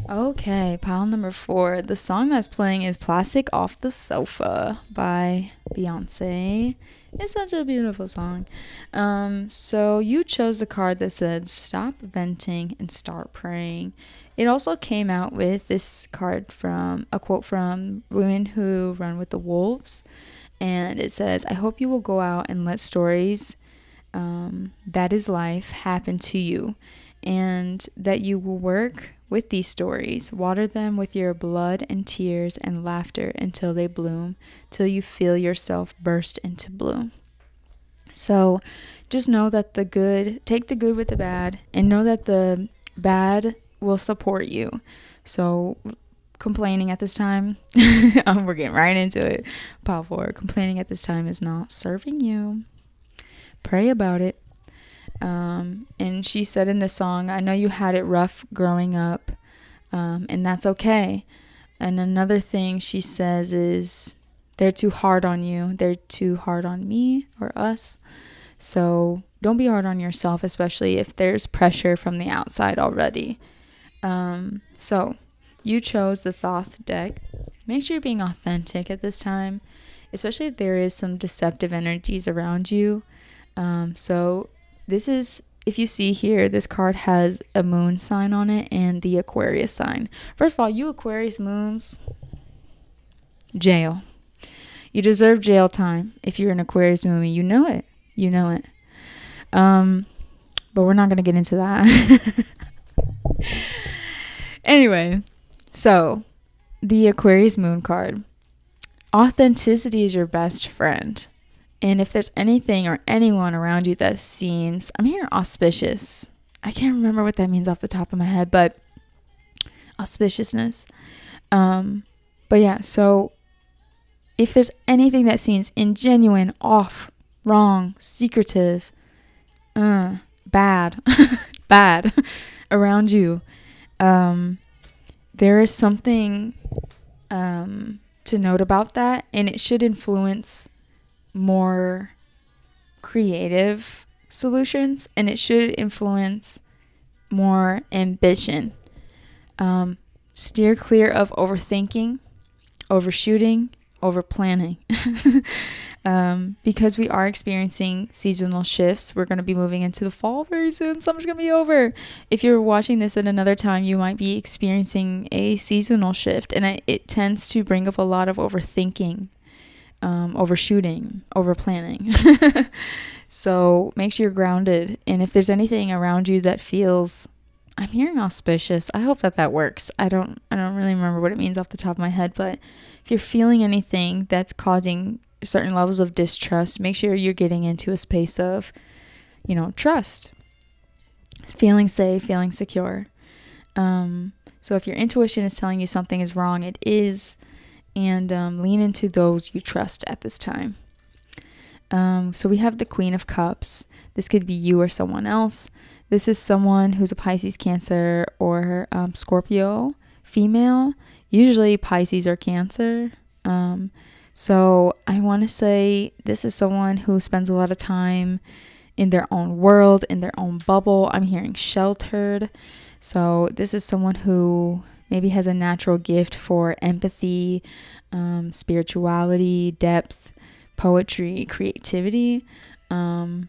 Speaker 1: Okay, pile number 4. The song that's playing is Plastic Off the Sofa by Beyonce. It's such a beautiful song. So you chose the card that said stop venting and start praying. It also came out with this card from a quote from Women Who Run with the Wolves. And it says, I hope you will go out and let stories that is life happen to you, and that you will work with these stories, water them with your blood and tears and laughter until they bloom, till you feel yourself burst into bloom. So just know that take the good with the bad, and know that the bad will support you. So complaining at this time, we're getting right into it. Pile 4, complaining at this time is not serving you. Pray about it. And she said in the song, I know you had it rough growing up, and that's okay. And another thing she says is, they're too hard on you. They're too hard on me or us. So don't be hard on yourself, especially if there's pressure from the outside already. So you chose the Thoth deck. Make sure you're being authentic at this time, especially if there is some deceptive energies around you. So this is, if you see here, this card has a moon sign on it and the Aquarius sign. First of all, you Aquarius moons, jail. You deserve jail time if you're an Aquarius moon. You know it. You know it. But we're not going to get into that. Anyway, so the Aquarius moon card. Authenticity is your best friend. And if there's anything or anyone around you that seems, I'm hearing auspicious. I can't remember what that means off the top of my head, but auspiciousness. But yeah, so if there's anything that seems ingenuine, off, wrong, secretive, bad, bad around you, there is something to note about that, and it should influence more creative solutions, and it should influence more ambition. Steer clear of overthinking, overshooting, overplanning. Because we are experiencing seasonal shifts. We're going to be moving into the fall very soon. Summer's going to be over. If you're watching this at another time, you might be experiencing a seasonal shift, and it tends to bring up a lot of overthinking, overshooting, overplanning. So make sure you're grounded. And if there's anything around you that feels, I'm hearing auspicious, I hope that works. I don't really remember what it means off the top of my head, but if you're feeling anything that's causing certain levels of distrust, make sure you're getting into a space of, trust, feeling safe, feeling secure. So if your intuition is telling you something is wrong, it is, and lean into those you trust at this time. So we have the Queen of Cups. This could be you or someone else. This is someone who's a Pisces, Cancer, or Scorpio female. Usually Pisces or Cancer. So I want to say this is someone who spends a lot of time in their own world, in their own bubble. I'm hearing sheltered. So this is someone who maybe has a natural gift for empathy, spirituality, depth, poetry, creativity. I'm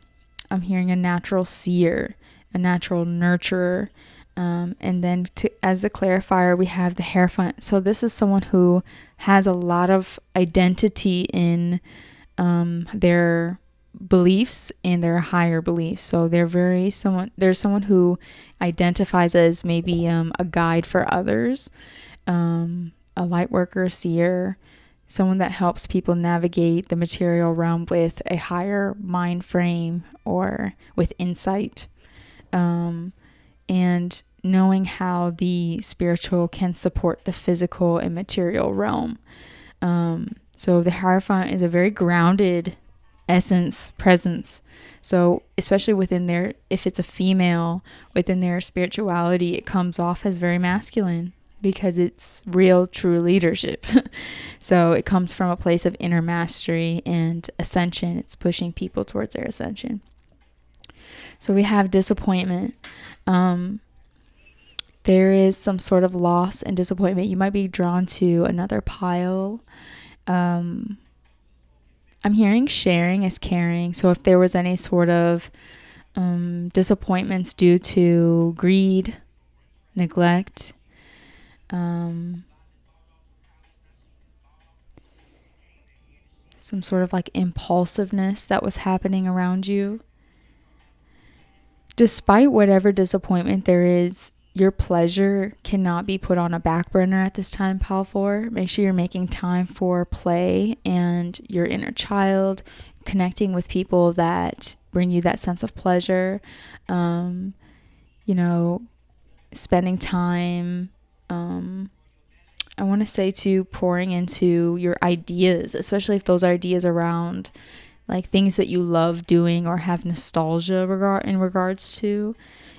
Speaker 1: hearing a natural seer, a natural nurturer. And then as the clarifier, we have the Hierophant. So this is someone who has a lot of identity in their beliefs and their higher beliefs. So there's someone who identifies as maybe a guide for others, a light worker, seer, someone that helps people navigate the material realm with a higher mind frame or with insight. And knowing how the spiritual can support the physical and material realm. So the Hierophant is a very grounded essence, presence. So especially within if it's a female, within their spirituality, it comes off as very masculine because it's real, true leadership. So it comes from a place of inner mastery and ascension. It's pushing people towards their ascension. So we have disappointment. there is some sort of loss and disappointment. You might be drawn to another pile. I'm hearing sharing is caring. So if there was any sort of disappointments due to greed, neglect, some sort of like impulsiveness that was happening around you, despite whatever disappointment there is, your pleasure cannot be put on a back burner at this time, Pal 4. Make sure you're making time for play and your inner child, connecting with people that bring you that sense of pleasure. Spending time, I want to say too, pouring into your ideas, especially if those ideas around like things that you love doing or have nostalgia in regards to.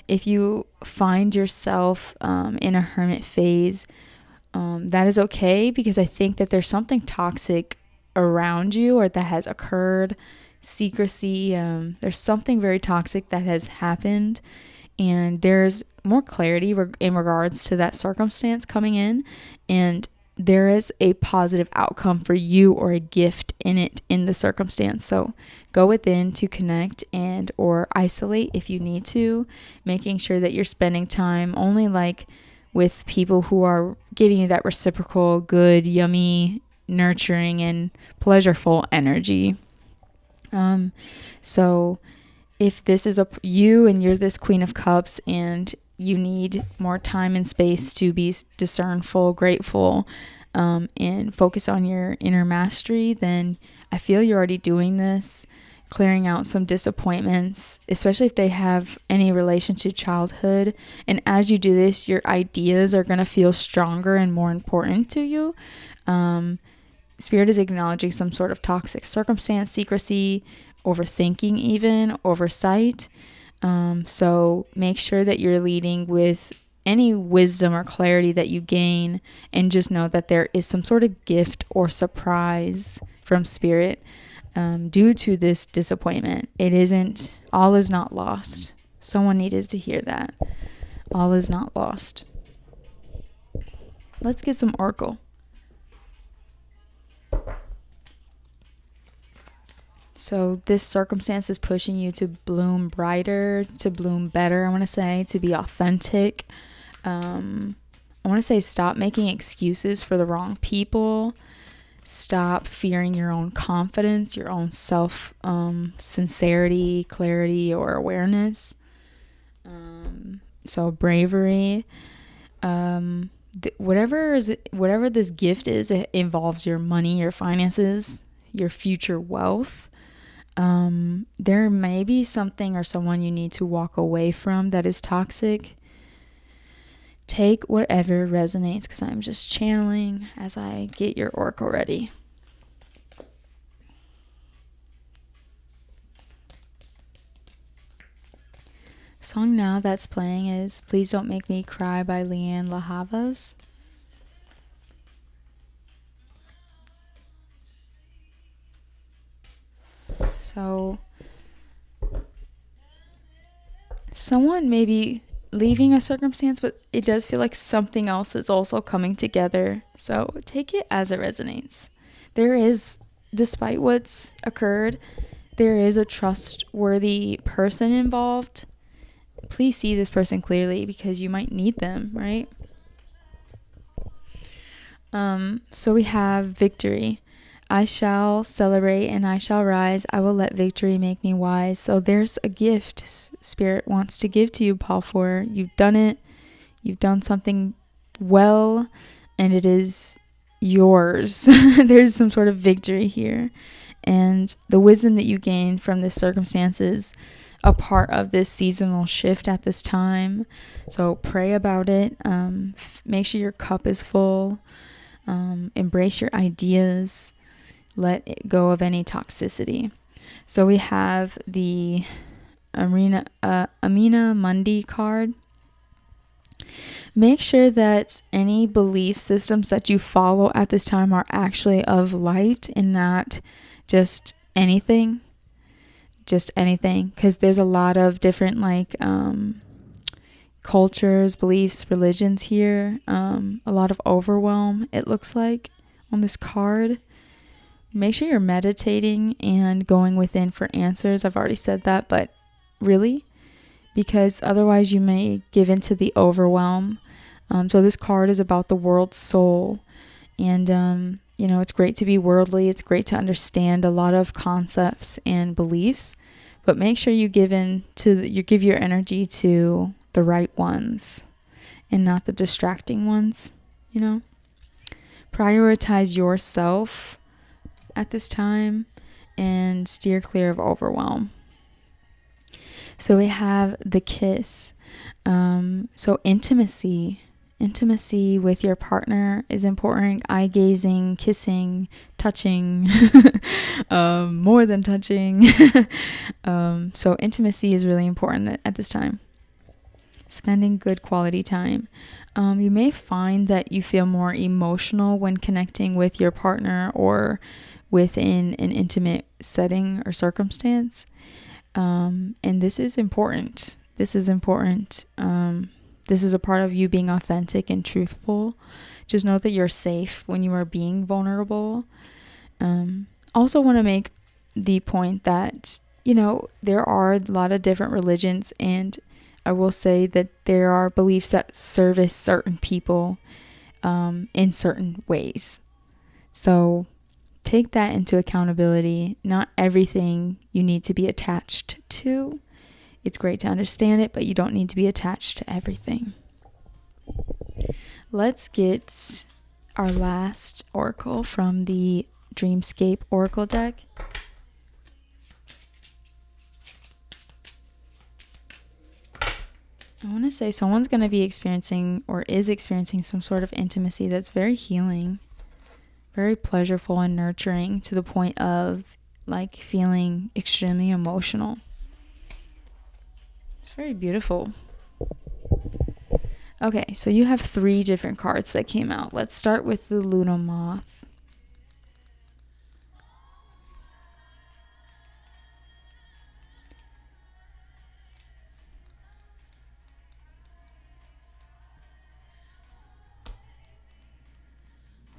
Speaker 1: If you find yourself in a hermit phase, that is okay, because I think that there's something toxic around you or that has occurred. Secrecy, there's something very toxic that has happened, and there's more clarity in regards to that circumstance coming in, and there is a positive outcome for you or a gift in the circumstance. So go within to connect and or isolate if you need to, making sure that you're spending time only like with people who are giving you that reciprocal, good, yummy, nurturing, and pleasureful energy. So if this is you and you're this Queen of Cups and you need more time and space to be discernful, grateful, and focus on your inner mastery, then I feel you're already doing this, clearing out some disappointments, especially if they have any relation to childhood. And as you do this, your ideas are going to feel stronger and more important to you. Spirit is acknowledging some sort of toxic circumstance, secrecy, overthinking, even oversight. So make sure that you're leading with any wisdom or clarity that you gain, and just know that there is some sort of gift or surprise from Spirit due to this disappointment. All is not lost. Someone needed to hear that. All is not lost. Let's get some Oracle. So this circumstance is pushing you to bloom brighter, to bloom better, I want to say, to be authentic. I want to say stop making excuses for the wrong people. Stop fearing your own confidence, your own self sincerity, clarity, or awareness. So bravery. Whatever this gift is, it involves your money, your finances, your future wealth. There may be something or someone you need to walk away from that is toxic. Take whatever resonates, because I'm just channeling as I get your oracle ready. Song now that's playing is Please Don't Make Me Cry by Leanne LaHavas. So someone may be leaving a circumstance, but it does feel like something else is also coming together. So take it as it resonates. There is, despite what's occurred, there is a trustworthy person involved. Please see this person clearly, because you might need them, right? So we have victory. I shall celebrate and I shall rise. I will let victory make me wise. So there's a gift Spirit wants to give to you, Paul 4. You've done it. You've done something well, and it is yours. There's some sort of victory here. And the wisdom that you gain from this circumstance is a part of this seasonal shift at this time. So pray about it. Make sure your cup is full. Embrace your ideas. Let it go of any toxicity. So we have the Amina Mundi card. Make sure that any belief systems that you follow at this time are actually of light and not just anything. Just anything. Because there's a lot of different cultures, beliefs, religions here. A lot of overwhelm, it looks like, on this card. Make sure you're meditating and going within for answers. I've already said that, but really, because otherwise you may give into the overwhelm. So this card is about the world's soul. And, it's great to be worldly. It's great to understand a lot of concepts and beliefs. But make sure you give your energy to the right ones and not the distracting ones, Prioritize yourself at this time and steer clear of overwhelm. So we have the kiss. So intimacy with your partner is important. Eye gazing, kissing, touching, more than touching. So intimacy is really important at this time. Spending good quality time. You may find that you feel more emotional when connecting with your partner or within an intimate setting or circumstance. And this is important. This is a part of you being authentic and truthful. Just know that you're safe when you are being vulnerable. Also want to make the point that, there are a lot of different religions, and I will say that there are beliefs that service certain people in certain ways. So take that into accountability. Not everything you need to be attached to. It's great to understand it, but you don't need to be attached to everything. Let's get our last oracle from the Dreamscape Oracle deck. I want to say someone's going to be experiencing or is experiencing some sort of intimacy that's very healing, very pleasurable and nurturing, to the point of feeling extremely emotional. It's very beautiful. Okay, so you have 3 different cards that came out. Let's start with the Luna Moth.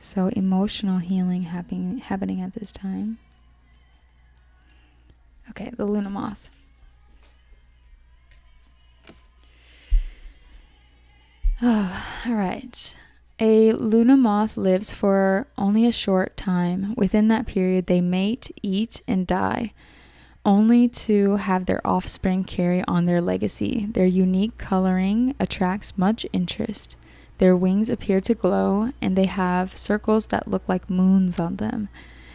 Speaker 1: So emotional healing happening at this time. Okay, the Luna Moth. Oh, all right. A Luna moth lives for only a short time. Within that period, they mate, eat, and die, only to have their offspring carry on their legacy. Their unique coloring attracts much interest. Their wings appear to glow, and they have circles that look like moons on them.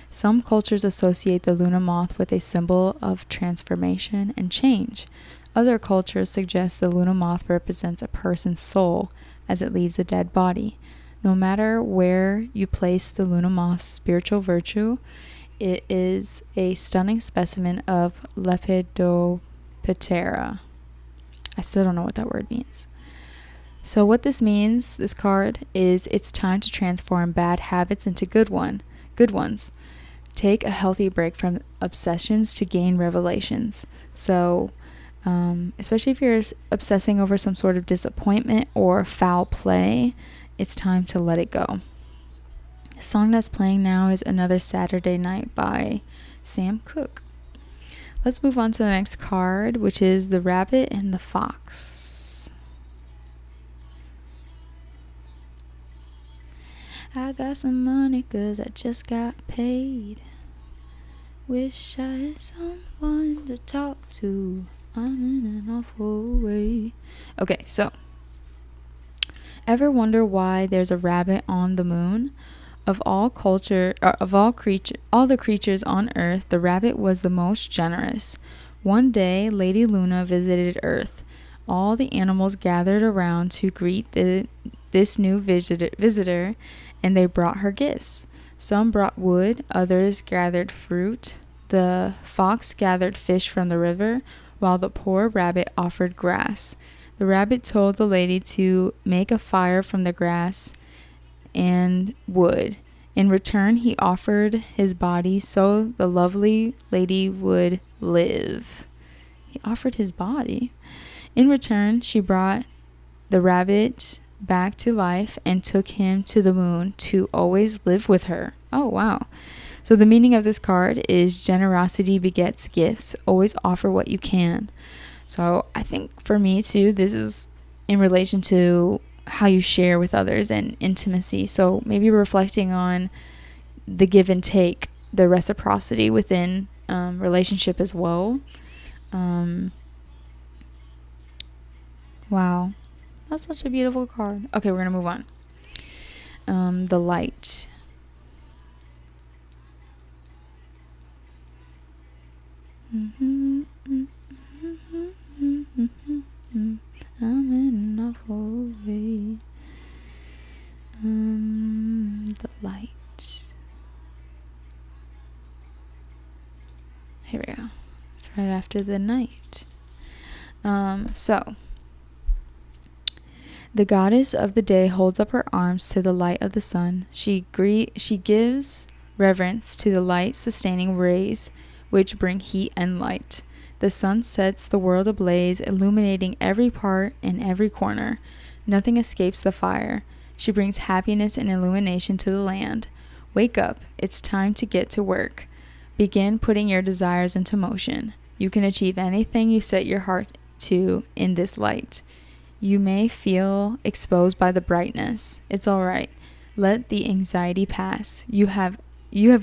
Speaker 1: Some cultures associate the Luna moth with a symbol of transformation and change. Other cultures suggest the Luna moth represents a person's soul as it leaves a dead body. No matter where you place the Luna moth's spiritual virtue, it is a stunning specimen of Lepidoptera. I still don't know what that word means. So what this means, this card, is it's time to transform bad habits into good ones. Take a healthy break from obsessions to gain revelations. So, especially if you're obsessing over some sort of disappointment or foul play, it's time to let it go. The song that's playing now is Another Saturday Night by Sam Cooke. Let's move on to the next card, which is the Rabbit and the Fox. I got some money 'cause I just got paid. Wish I had someone to talk to. I'm in an awful way. Okay, so ever wonder why there's a rabbit on the moon? Of all the creatures on Earth, the rabbit was the most generous. One day, Lady Luna visited Earth. All the animals gathered around to greet this new visitor, and they brought her gifts. Some brought wood, others gathered fruit. The fox gathered fish from the river, while the poor rabbit offered grass. The rabbit told the lady to make a fire from the grass and wood. In return, he offered his body so the lovely lady would live. He offered his body. In return, she brought the rabbit back to life and took him to the moon to always live with her. Oh, wow. So the meaning of this card is generosity begets gifts. Always offer what you can. So I think for me too, this is in relation to how you share with others and intimacy. So maybe reflecting on the give and take, the reciprocity within relationship as well. Wow, that's such a beautiful card. Okay, we're gonna move on. The light. I'm in an awful way. The light. Here we go. It's right after the night. So the goddess of the day holds up her arms to the light of the sun. She gives reverence to the light sustaining rays which bring heat and light. The sun sets the world ablaze, illuminating every part and every corner. Nothing escapes the fire. She brings happiness and illumination to the land. Wake up. It's time to get to work. Begin putting your desires into motion. You can achieve anything you set your heart to in this light. You may feel exposed by the brightness. It's all right. Let the anxiety pass. You have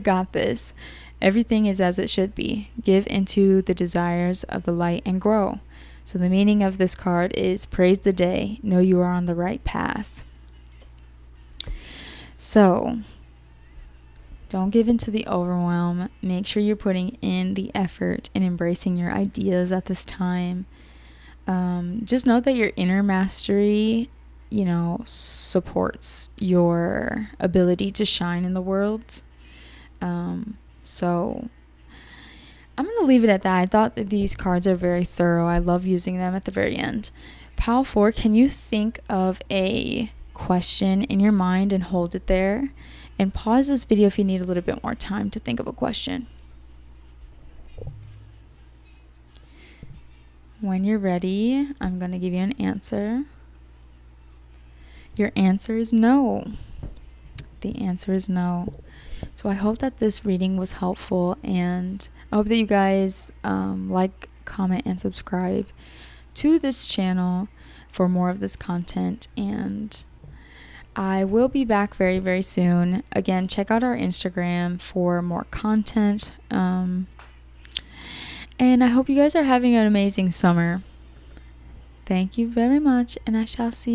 Speaker 1: got this. Everything is as it should be. Give into the desires of the light and grow. So the meaning of this card is praise the day. Know you are on the right path. So don't give into the overwhelm. Make sure you're putting in the effort and embracing your ideas at this time. Just know that your inner mastery, supports your ability to shine in the world. So I'm going to leave it at that. I thought that these cards are very thorough. I love using them at the very end. Pile 4, can you think of a question in your mind and hold it there? And pause this video if you need a little bit more time to think of a question. When you're ready, I'm going to give you an answer. Your answer is no. The answer is no. So I hope that this reading was helpful, and I hope that you guys like, comment, and subscribe to this channel for more of this content. And I will be back very, very soon. Again, check out our Instagram for more content. And I hope you guys are having an amazing summer. Thank you very much, and I shall see you.